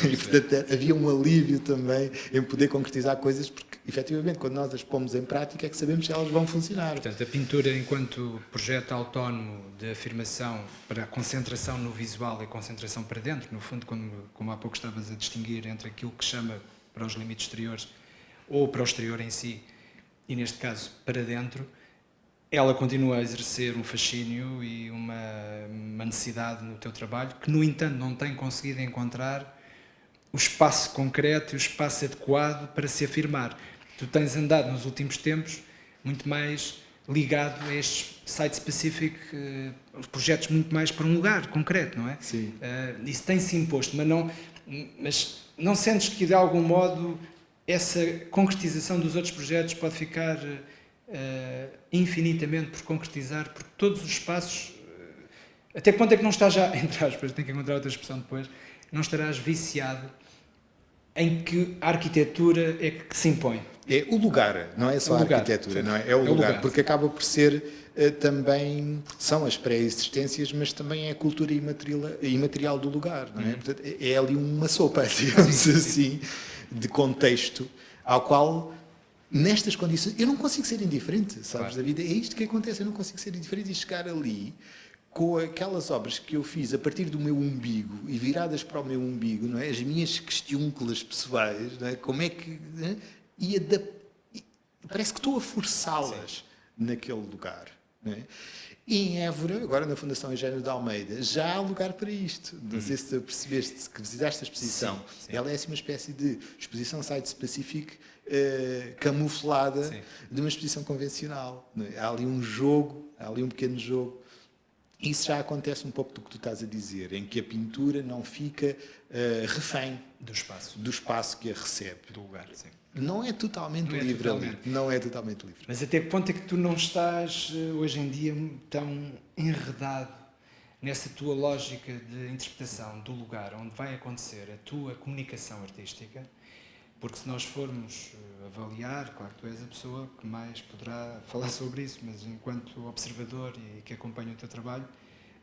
E, portanto, havia um alívio também em poder concretizar coisas, porque, efetivamente, quando nós as pomos em prática é que sabemos se elas vão funcionar. Portanto, a pintura enquanto projeto autónomo de afirmação para a concentração no visual e a concentração para dentro, no fundo, como há pouco estavas a distinguir entre aquilo que chama para os limites exteriores ou para o exterior em si, e neste caso para dentro, ela continua a exercer um fascínio e uma necessidade no teu trabalho que, no entanto, não tem conseguido encontrar o espaço concreto e o espaço adequado para se afirmar. Tu tens andado nos últimos tempos muito mais ligado a estes site-specific projetos muito mais para um lugar concreto, não é? Sim. Isso tem-se imposto, mas não sentes que, de algum modo, essa concretização dos outros projetos pode ficar... infinitamente por concretizar, porque todos os espaços, até que ponto é que não estás já, entre aspas, tenho que encontrar outra expressão depois, não estarás viciado em que a arquitetura é que se impõe? É o lugar, não é só a arquitetura, não é? É o lugar, porque acaba por ser também, são as pré-existências, mas também é a cultura imaterial do lugar, não é? Portanto, é ali uma sopa, digamos assim, de contexto, ao qual... Nestas condições, eu não consigo ser indiferente, sabes, da vida. É isto que acontece, eu não consigo ser indiferente e chegar ali com aquelas obras que eu fiz a partir do meu umbigo e viradas para o meu umbigo, não é? As minhas questiúnculas pessoais, não é? Como é que... Não é? Parece que estou a forçá-las naquele lugar, não é? E em Évora, agora na Fundação Eugénio de Almeida, já há lugar para isto. Não sei se tu percebeste que visitaste a exposição. Sim. Ela é assim uma espécie de exposição site-specific camuflada de uma exposição convencional. Não é? Há ali um jogo, há ali um pequeno jogo. Isso já acontece um pouco do que tu estás a dizer, em que a pintura não fica refém do espaço que a recebe. Do lugar, sim. Não é totalmente livre ali. Não é totalmente livre. Mas até que ponto é que tu não estás, hoje em dia, tão enredado nessa tua lógica de interpretação do lugar onde vai acontecer a tua comunicação artística? Porque se nós formos avaliar, claro que tu és a pessoa que mais poderá falar sobre isso, mas enquanto observador e que acompanha o teu trabalho,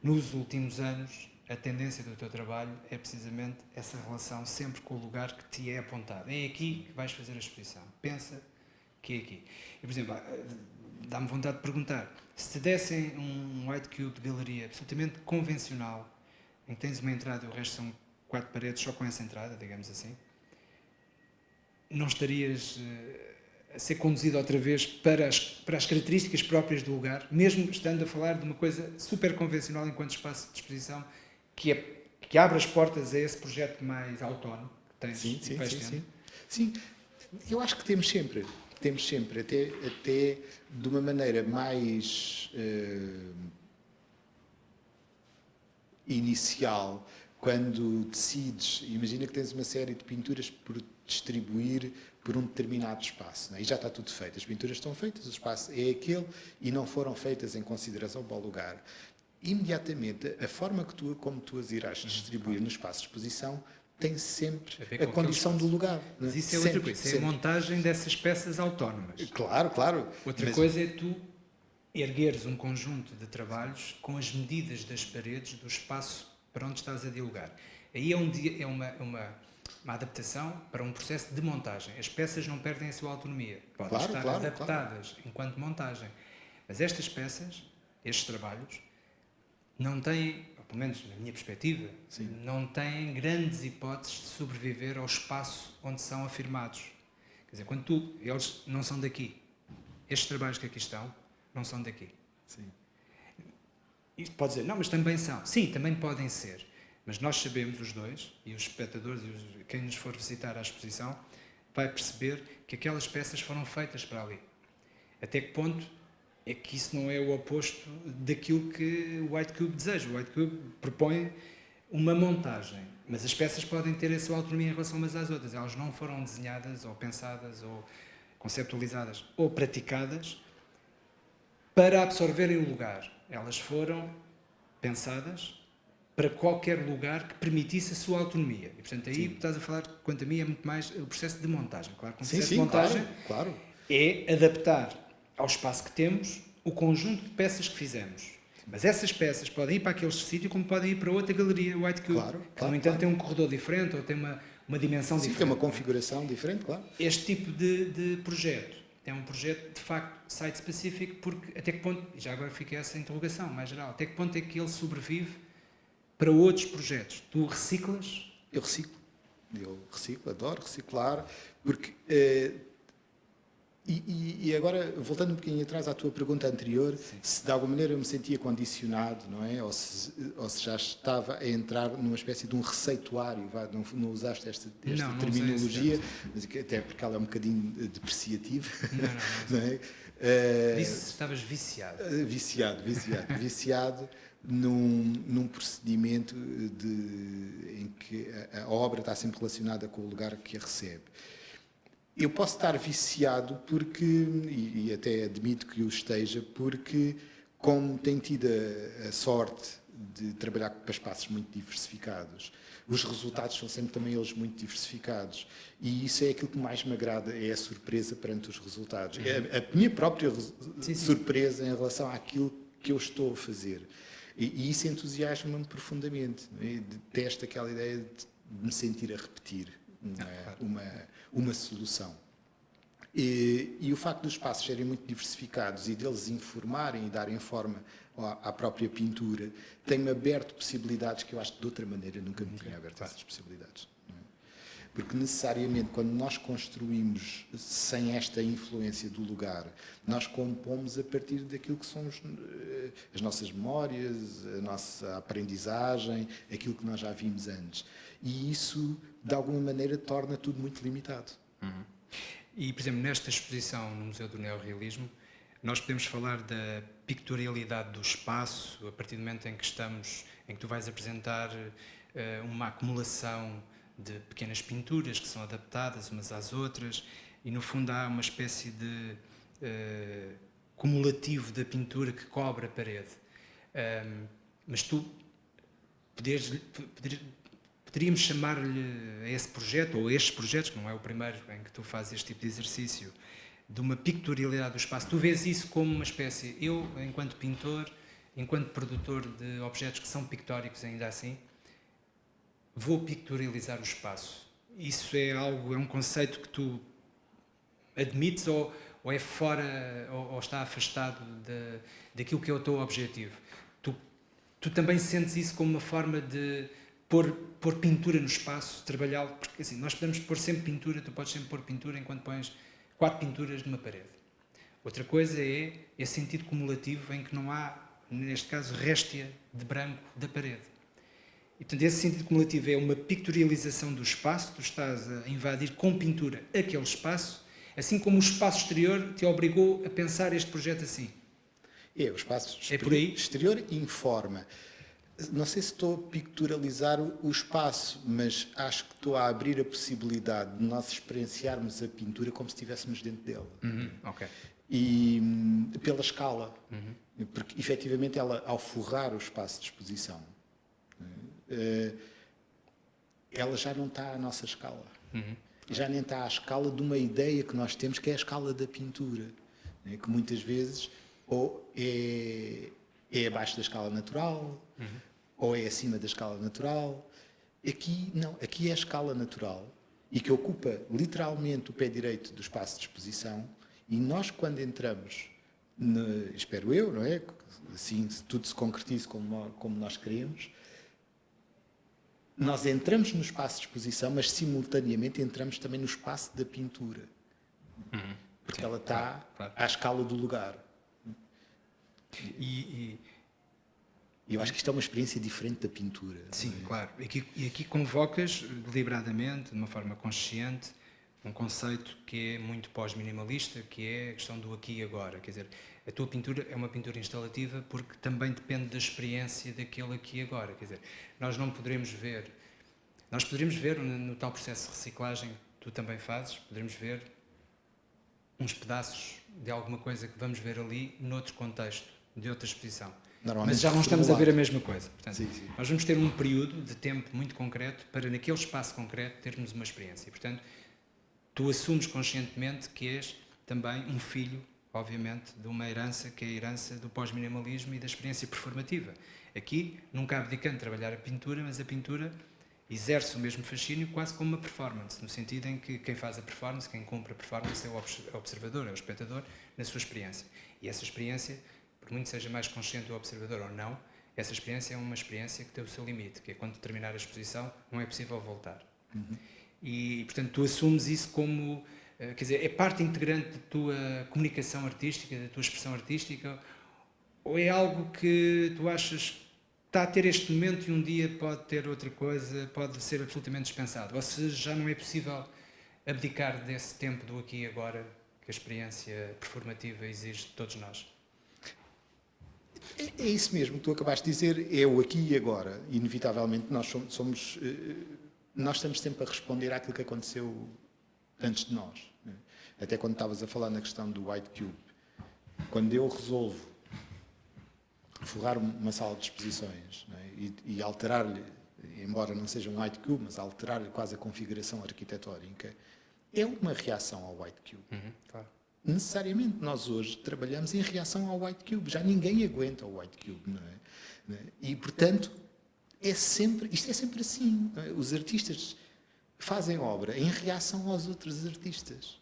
nos últimos anos, a tendência do teu trabalho é precisamente essa relação sempre com o lugar que te é apontado. É aqui que vais fazer a exposição. Pensa que é aqui. E, por exemplo, dá-me vontade de perguntar, se te dessem um white cube de galeria absolutamente convencional, em que tens uma entrada e o resto são 4 paredes só com essa entrada, digamos assim, não estarias a ser conduzido outra vez para as características próprias do lugar, mesmo estando a falar de uma coisa super convencional enquanto espaço de exposição, que abre as portas a esse projeto mais autónomo que tens e vais tendo? Sim, eu acho que temos sempre, até de uma maneira mais inicial, quando decides, imagina que tens uma série de pinturas por distribuir por um determinado espaço, não é? E já está tudo feito, as pinturas estão feitas, o espaço é aquele e não foram feitas em consideração para o lugar. Imediatamente, a forma como tu as irás distribuir no espaço de exposição tem sempre a condição do lugar. Mas isso é outra coisa, é a montagem dessas peças autónomas. Claro. Outra coisa é tu ergueres um conjunto de trabalhos com as medidas das paredes do espaço para onde estás a dialogar. Aí é uma adaptação para um processo de montagem. As peças não perdem a sua autonomia. Podem estar adaptadas enquanto montagem. Mas estas peças, estes trabalhos, não têm, ou pelo menos na minha perspectiva, não têm grandes hipóteses de sobreviver ao espaço onde são afirmados. Quer dizer, eles não são daqui. Estes trabalhos que aqui estão não são daqui. Sim. E pode dizer, não, mas também são. Sim, também podem ser. Mas nós sabemos, os dois, e os espectadores, e quem nos for visitar à exposição, vai perceber que aquelas peças foram feitas para ali. Até que ponto é que isso não é o oposto daquilo que o White Cube deseja. O White Cube propõe uma montagem, mas as peças podem ter a sua autonomia em relação umas às outras. Elas não foram desenhadas, ou pensadas, ou conceptualizadas, ou praticadas para absorverem o lugar. Elas foram pensadas para qualquer lugar que permitisse a sua autonomia. E, portanto, aí o que estás a falar, quanto a mim, é muito mais o processo de montagem. Claro que o processo de montagem é adaptar ao espaço que temos o conjunto de peças que fizemos. Mas essas peças podem ir para aquele sítio como podem ir para outra galeria White Cube, que, no entanto, tem um corredor diferente ou tem uma dimensão diferente. Tem uma configuração diferente, claro. Este tipo de projeto é um projeto, de facto, site-specific, porque até que ponto, e já agora fica essa interrogação mais geral, até que ponto é que ele sobrevive para outros projetos? Tu reciclas? Eu reciclo, adoro reciclar, porque... E agora, voltando um bocadinho atrás à tua pergunta anterior, se de alguma maneira eu me sentia condicionado, não é? Ou se já estava a entrar numa espécie de um receituário, não usaste esta terminologia, mas até porque ela é um bocadinho depreciativa. Não. Não é? Disse que estavas viciado. Viciado num procedimento em que a obra está sempre relacionada com o lugar que a recebe. Eu posso estar viciado porque, e até admito que o esteja, porque como tenho tido a sorte de trabalhar para espaços muito diversificados, os resultados são sempre também eles muito diversificados. E isso é aquilo que mais me agrada, é a surpresa perante os resultados. É a minha própria surpresa em relação àquilo que eu estou a fazer. E isso entusiasma-me profundamente. Detesto aquela ideia de me sentir a repetir uma solução. E o facto dos espaços serem muito diversificados e deles informarem e darem forma à própria pintura tem-me aberto possibilidades que eu acho que de outra maneira nunca me tinha aberto essas possibilidades. Não é? Porque necessariamente quando nós construímos sem esta influência do lugar, nós compomos a partir daquilo que são as nossas memórias, a nossa aprendizagem, aquilo que nós já vimos antes. E isso, de alguma maneira, torna tudo muito limitado. E, por exemplo, nesta exposição no Museu do Neorrealismo, nós podemos falar da pictorialidade do espaço, a partir do momento em que tu vais apresentar uma acumulação de pequenas pinturas que são adaptadas umas às outras, e no fundo há uma espécie de cumulativo da pintura que cobre a parede. Mas tu poderíamos chamar-lhe a esse projeto, ou a estes projetos, que não é o primeiro em que tu fazes este tipo de exercício, de uma pictorialidade do espaço. Tu vês isso como uma espécie, eu, enquanto pintor, enquanto produtor de objetos que são pictóricos ainda assim, vou pictorializar o espaço. Isso é um conceito que tu admites ou é fora, ou está afastado daquilo que é o teu objetivo? Tu também sentes isso como uma forma de pôr pintura no espaço, trabalhá-lo, porque assim, nós podemos pôr sempre pintura, tu podes sempre pôr pintura enquanto pões 4 pinturas numa parede. Outra coisa é esse sentido cumulativo em que não há, neste caso, réstia de branco da parede. E, portanto, esse sentido cumulativo é uma pictorialização do espaço, tu estás a invadir com pintura aquele espaço, assim como o espaço exterior te obrigou a pensar este projeto assim. O espaço por aí? exterior informa. Não sei se estou a pictorializar o espaço, mas acho que estou a abrir a possibilidade de nós experienciarmos a pintura como se estivéssemos dentro dela. Ok. E pela escala. Porque, efetivamente, ela, ao forrar o espaço de exposição, ela já não está à nossa escala. Já nem está à escala de uma ideia que nós temos, que é a escala da pintura. Que muitas vezes ou é abaixo da escala natural, ou é acima da escala natural. Aqui não, aqui é a escala natural e que ocupa literalmente o pé direito do espaço de exposição, e nós, quando entramos, espero eu, não é? Assim, se tudo se concretize como nós queremos, nós entramos no espaço de exposição, mas simultaneamente entramos também no espaço da pintura. Porque ela está à escala do lugar. E eu acho que isto é uma experiência diferente da pintura. sim, claro. E aqui convocas deliberadamente, de uma forma consciente, um conceito que é muito pós-minimalista, que é a questão do aqui e agora. Quer dizer, a tua pintura é uma pintura instalativa porque também depende da experiência daquele aqui e agora. Quer dizer, nós poderemos ver no tal processo de reciclagem que tu também fazes, poderemos ver uns pedaços de alguma coisa que vamos ver ali noutro contexto, de outra exposição. Mas já não estamos a ver a mesma coisa. Portanto, sim. nós vamos ter um período de tempo muito concreto para, naquele espaço concreto, termos uma experiência. E, portanto, tu assumes conscientemente que és também um filho, obviamente, de uma herança que é a herança do pós-minimalismo e da experiência performativa. Aqui, nunca abdicando de trabalhar a pintura, mas a pintura exerce o mesmo fascínio quase como uma performance, no sentido em que quem faz a performance, quem cumpre a performance é o observador, é o espectador, na sua experiência. E essa experiência, por muito seja mais consciente o observador ou não, essa experiência é uma experiência que tem o seu limite, que é quando terminar a exposição não é possível voltar. E, portanto, tu assumes isso como, quer dizer, é parte integrante da tua comunicação artística, da tua expressão artística, ou é algo que tu achas está a ter este momento e um dia pode ter outra coisa, pode ser absolutamente dispensado? Ou se já não é possível abdicar desse tempo do aqui e agora que a experiência performativa exige de todos nós? É isso mesmo que tu acabaste de dizer, é o aqui e agora. Inevitavelmente nós nós estamos sempre a responder àquilo que aconteceu antes de nós. Até quando estavas a falar na questão do White Cube. Quando eu resolvo forrar uma sala de exposições, não é? E alterar-lhe, embora não seja um White Cube, mas alterar-lhe quase a configuração arquitetónica, é uma reação ao White Cube. Claro. Necessariamente nós hoje trabalhamos em reação ao White Cube. Já ninguém aguenta o White Cube, não é? E, portanto, isto é sempre assim. Não é? Os artistas fazem obra em reação aos outros artistas.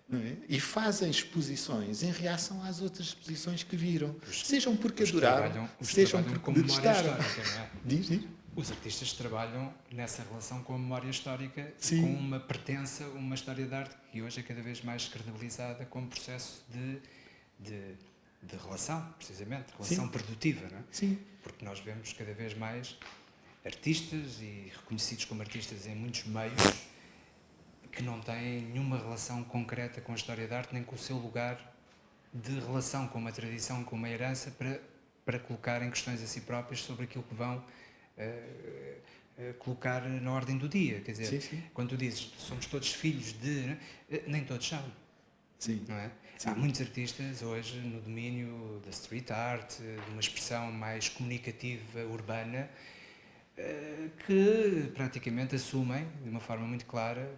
Não é? E fazem exposições em reação às outras exposições que viram. Sejam porque adoraram, sejam porque detestaram. Histórica, não é? Diz. Os artistas trabalham nessa relação com a memória histórica, Sim. com uma pertença, uma história de arte que hoje é cada vez mais credibilizada como processo de relação, precisamente, relação produtiva, não é? Sim. Porque nós vemos cada vez mais artistas e reconhecidos como artistas em muitos meios que não têm nenhuma relação concreta com a história de arte nem com o seu lugar de relação com uma tradição, com uma herança para colocarem questões a si próprias sobre aquilo que vão colocar na ordem do dia. Quer dizer, Sim. quando tu dizes somos todos filhos de... nem todos são. Sim. Não é? Sim. Há muitos artistas hoje no domínio da street art, de uma expressão mais comunicativa, urbana, que praticamente assumem, de uma forma muito clara,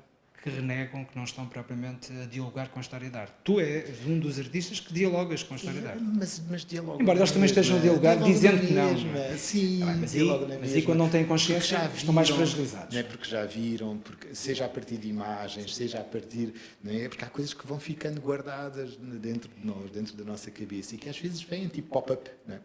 que renegam, que não estão propriamente a dialogar com a história de arte. Tu és um dos artistas que dialogas com a história de arte. Mas dialogam. Embora eles também estejam a dialogar dizendo que não. Sim, mas aí quando não têm consciência estão mais fragilizados. Não é porque já viram, porque, seja a partir de imagens, seja a partir... Não é? Porque há coisas que vão ficando guardadas dentro de nós, dentro da nossa cabeça e que às vezes vêm tipo pop-up. Não é?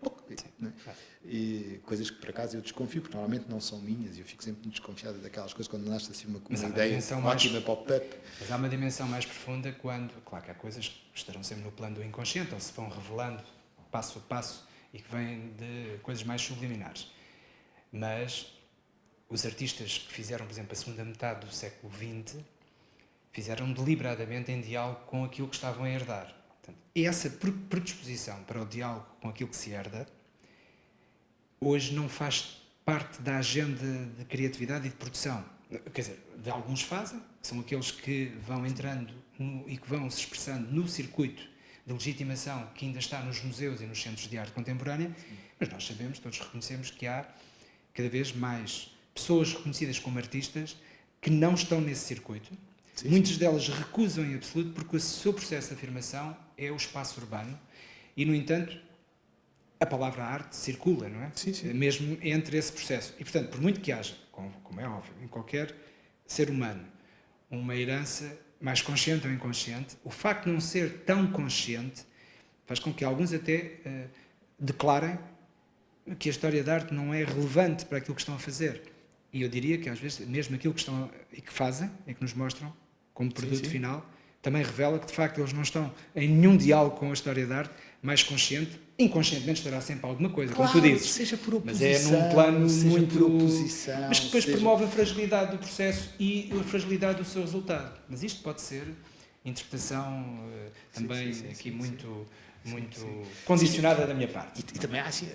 Não é? E coisas que por acaso eu desconfio, porque normalmente não são minhas e eu fico sempre muito desconfiado daquelas coisas quando nasce assim uma ideia ótima pop-up. Mas há uma dimensão mais profunda quando, claro que há coisas que estarão sempre no plano do inconsciente ou se vão revelando passo a passo e que vêm de coisas mais subliminares. Mas os artistas que fizeram, por exemplo, a segunda metade do século XX, fizeram deliberadamente em diálogo com aquilo que estavam a herdar. Portanto, essa predisposição para o diálogo com aquilo que se herda hoje não faz parte da agenda de criatividade e de produção. Quer dizer, de alguns fazem, são aqueles que vão entrando e que vão se expressando no circuito de legitimação que ainda está nos museus e nos centros de arte contemporânea, mas nós sabemos, todos reconhecemos que há cada vez mais pessoas reconhecidas como artistas que não estão nesse circuito. Sim. Muitas delas recusam em absoluto porque o seu processo de afirmação é o espaço urbano e, no entanto, a palavra arte circula, não é? Sim. Mesmo entre esse processo. E, portanto, por muito que haja, como é óbvio, em qualquer ser humano, uma herança mais consciente ou inconsciente, o facto de não ser tão consciente faz com que alguns até declarem que a história da arte não é relevante para aquilo que estão a fazer. E eu diria que, às vezes, mesmo aquilo que estão e que fazem e que nos mostram como produto final, também revela que, de facto, eles não estão em nenhum diálogo com a história da arte mais consciente. Inconscientemente estará sempre alguma coisa, claro, como tu dizes. Seja por oposição, mas é num plano muito... por oposição, mas que depois promove a fragilidade do processo e a fragilidade do seu resultado. Mas isto pode ser interpretação também aqui muito condicionada da minha parte. E também há assim,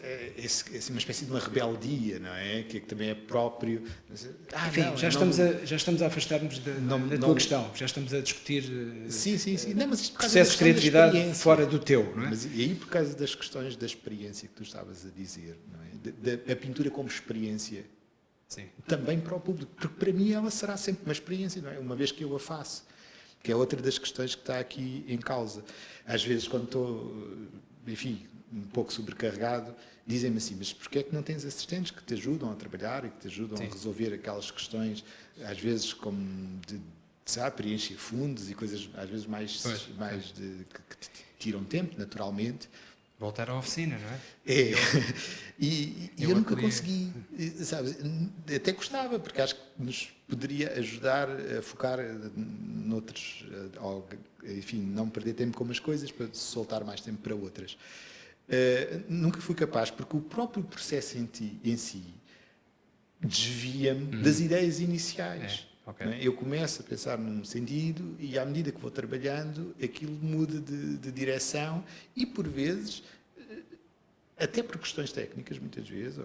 uma espécie de uma rebeldia, não é? Que também é próprio... Enfim, já estamos a afastar-nos da tua questão, já estamos a discutir sim. Não, mas isto processos de criatividade fora do teu, não é? Mas e aí, por causa das questões da experiência que tu estavas a dizer, não é? Da pintura como experiência, sim. Também para o público, porque para mim ela será sempre uma experiência, não é? Uma vez que eu a faço. Que é outra das questões que está aqui em causa. Às vezes, quando estou, enfim, um pouco sobrecarregado, dizem-me assim, mas porquê é que não tens assistentes que te ajudam a trabalhar e que te ajudam a resolver aquelas questões, às vezes como de preencher fundos e coisas, às vezes que te tiram tempo, naturalmente. Voltar à oficina, não é? E eu nunca consegui, sabes, até gostava, porque acho que nos poderia ajudar a focar noutros, enfim, não perder tempo com umas coisas, para soltar mais tempo para outras. Nunca fui capaz, porque o próprio processo em si desvia-me das ideias iniciais. Okay. Eu começo a pensar num sentido e, à medida que vou trabalhando, aquilo muda de direção e, por vezes, até por questões técnicas, muitas vezes,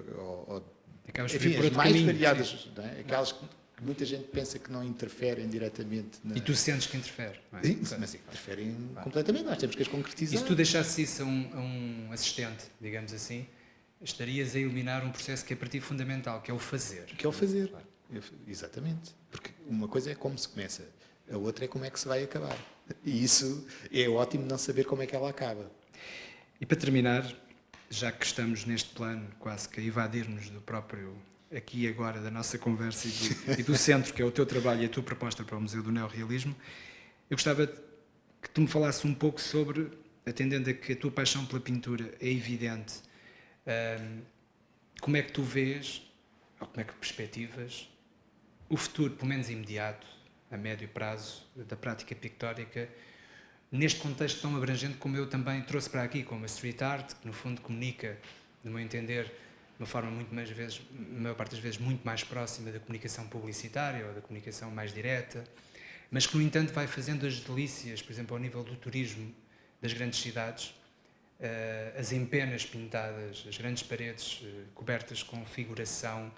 enfim, as mais variadas, não é? Aquelas que muita gente pensa que não interferem diretamente. E tu sentes que interfere. Não é? Sim, mas interferem completamente, nós temos que as concretizar. E se tu deixasses isso a um assistente, digamos assim, estarias a eliminar um processo que é para ti fundamental, que é o fazer. Que é o fazer. Claro. Exatamente, porque uma coisa é como se começa, a outra é como é que se vai acabar. E isso é ótimo não saber como é que ela acaba. E para terminar, já que estamos neste plano quase que a evadir-nos do próprio aqui e agora da nossa conversa e do centro, que é o teu trabalho e a tua proposta para o Museu do Neorrealismo, eu gostava que tu me falasses um pouco sobre, atendendo a que a tua paixão pela pintura é evidente, como é que tu vês ou como é que perspectivas o futuro, pelo menos imediato, a médio prazo, da prática pictórica, neste contexto tão abrangente como eu também trouxe para aqui, como a street art, que no fundo comunica, no meu entender, de uma forma muito mais vezes, a maior parte das vezes, muito mais próxima da comunicação publicitária ou da comunicação mais direta, mas que, no entanto, vai fazendo as delícias, por exemplo, ao nível do turismo das grandes cidades, as empenas pintadas, as grandes paredes cobertas com figuração,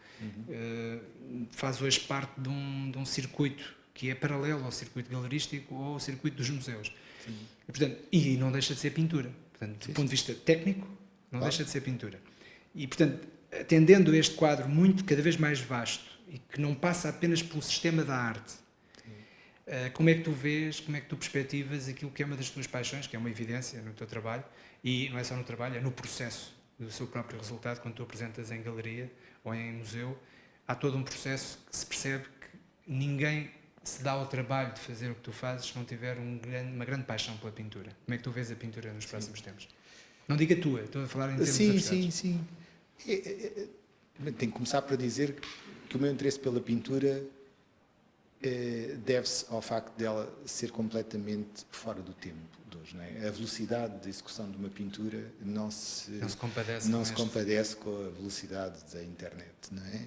faz hoje parte de um circuito que é paralelo ao circuito galerístico ou ao circuito dos museus. E não deixa de ser pintura. Portanto, do ponto de vista técnico, não deixa de ser pintura. E, portanto, atendendo a este quadro cada vez mais vasto e que não passa apenas pelo sistema da arte, como é que tu vês, como é que tu perspectivas aquilo que é uma das tuas paixões, que é uma evidência no teu trabalho, e não é só no trabalho, é no processo do seu próprio resultado, quando tu apresentas em galeria ou em museu, há todo um processo que se percebe que ninguém se dá ao trabalho de fazer o que tu fazes se não tiver uma grande paixão pela pintura. Como é que tu vês a pintura nos próximos tempos? Não diga tua, estou a falar em termos abstratos. Sim. Tenho que começar por dizer que o meu interesse pela pintura deve-se ao facto dela ser completamente fora do tempo de hoje. Não é? A velocidade de execução de uma pintura não se compadece com a velocidade da internet. Não é?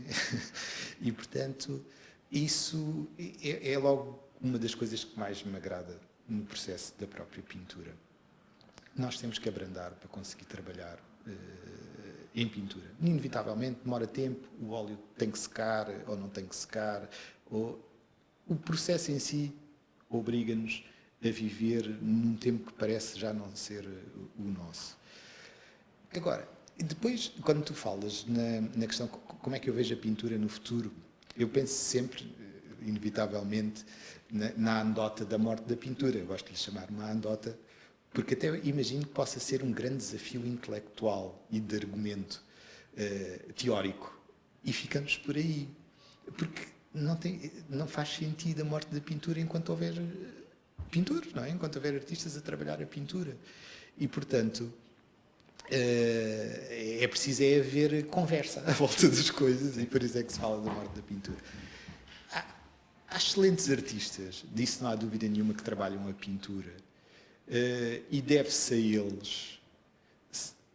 E, portanto, isso é logo uma das coisas que mais me agrada no processo da própria pintura. Nós temos que abrandar para conseguir trabalhar em pintura. Inevitavelmente demora tempo, o óleo tem que secar ou não tem que secar, o processo em si obriga-nos a viver num tempo que parece já não ser o nosso. Agora, depois, quando tu falas na questão como é que eu vejo a pintura no futuro, eu penso sempre, inevitavelmente, na anedota da morte da pintura. Eu gosto de lhe chamar uma anedota, porque até imagino que possa ser um grande desafio intelectual e de argumento teórico. E ficamos por aí. Porque não faz sentido a morte da pintura enquanto houver pintores, não é? Enquanto houver artistas a trabalhar a pintura. E, portanto, é preciso haver conversa à volta das coisas, e por isso é que se fala da morte da pintura. Há excelentes artistas, disso não há dúvida nenhuma, que trabalham a pintura, e deve-se a eles,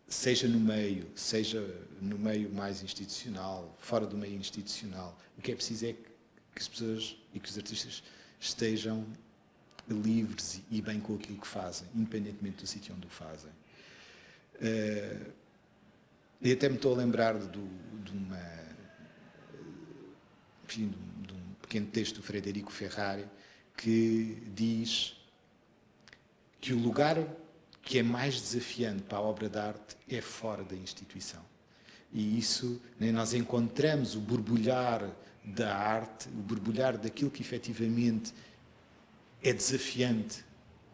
seja no meio mais institucional, fora do meio institucional, o que é preciso é que as pessoas e que os artistas estejam livres e bem com aquilo que fazem, independentemente do sítio onde o fazem. E até me estou a lembrar de um pequeno texto do Frederico Ferrari que diz que o lugar que é mais desafiante para a obra de arte é fora da instituição. E isso, nós encontramos o borbulhar da arte, o borbulhar daquilo que efetivamente é desafiante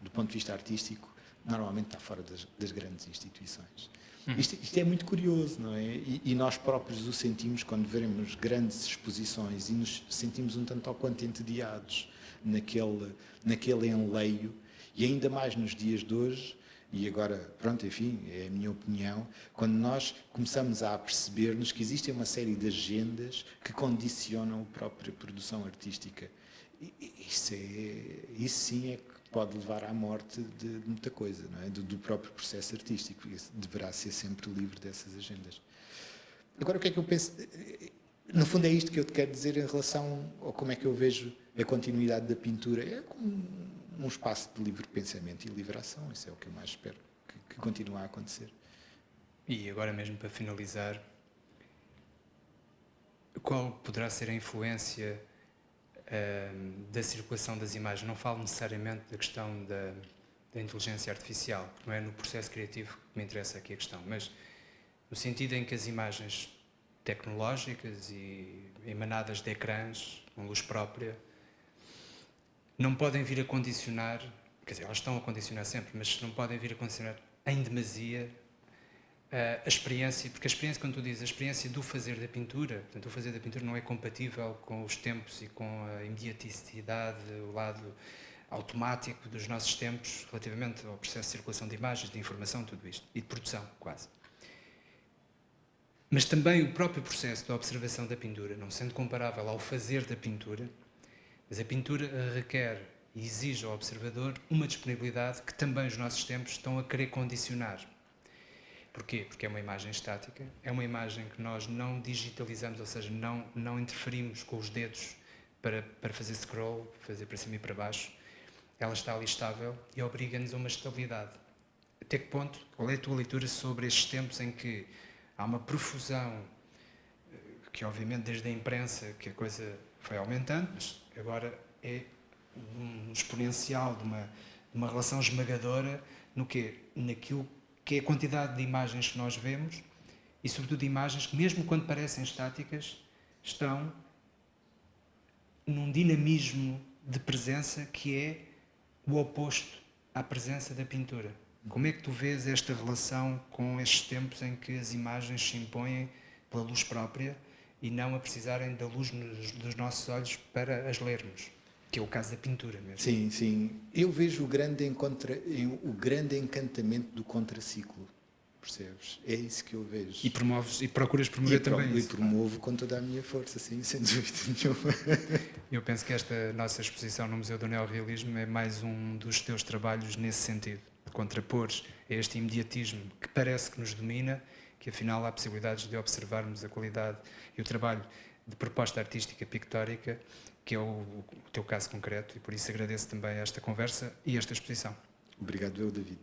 do ponto de vista artístico, normalmente está fora das grandes instituições. Isto é muito curioso, não é? E nós próprios o sentimos quando veremos grandes exposições e nos sentimos um tanto ou quanto entediados naquele enleio, e ainda mais nos dias de hoje. E agora, pronto, enfim, é a minha opinião, quando nós começamos a perceber-nos que existem uma série de agendas que condicionam a própria produção artística. Isso sim é que pode levar à morte de muita coisa, não é? Do próprio processo artístico. Isso deverá ser sempre livre dessas agendas. Agora, o que é que eu penso? No fundo é isto que eu te quero dizer em relação a como é que eu vejo a continuidade da pintura. É como um espaço de livre pensamento e livre ação. Isso é o que eu mais espero que continue a acontecer. E agora mesmo, para finalizar, qual poderá ser a influência da circulação das imagens? Não falo necessariamente da questão da inteligência artificial, porque não é no processo criativo que me interessa aqui a questão, mas no sentido em que as imagens tecnológicas e emanadas de ecrãs, com luz própria, não podem vir a condicionar, quer dizer, elas estão a condicionar sempre, mas não podem vir a condicionar em demasia a experiência, porque a experiência, quando tu dizes, a experiência do fazer da pintura, portanto, o fazer da pintura não é compatível com os tempos e com a imediaticidade, o lado automático dos nossos tempos, relativamente ao processo de circulação de imagens, de informação, tudo isto, e de produção, quase. Mas também o próprio processo da observação da pintura, não sendo comparável ao fazer da pintura, mas a pintura requer e exige ao observador uma disponibilidade que também os nossos tempos estão a querer condicionar. Porquê? Porque é uma imagem estática, é uma imagem que nós não digitalizamos, ou seja, não interferimos com os dedos para fazer scroll, fazer para cima e para baixo. Ela está ali estável e obriga-nos a uma estabilidade. Até que ponto? Qual é a tua leitura sobre estes tempos em que há uma profusão, que obviamente desde a imprensa que a coisa foi aumentando, mas agora é um exponencial de uma relação esmagadora no quê? Naquilo que é a quantidade de imagens que nós vemos e, sobretudo, imagens que, mesmo quando parecem estáticas, estão num dinamismo de presença que é o oposto à presença da pintura. Como é que tu vês esta relação com estes tempos em que as imagens se impõem pela luz própria e não a precisarem da luz dos nossos olhos para as lermos? Que é o caso da pintura mesmo. Sim, sim. Eu vejo o grande encantamento do contraciclo, percebes? É isso que eu vejo. E procuras promover também isso. E promovo com toda a minha força, sim, sem dúvida nenhuma. Eu penso que esta nossa exposição no Museu do Neorrealismo é mais um dos teus trabalhos nesse sentido, de contrapor a este imediatismo que parece que nos domina, que afinal há possibilidades de observarmos a qualidade e o trabalho de proposta artística pictórica, que é o teu caso concreto, e por isso agradeço também esta conversa e esta exposição. Obrigado, David.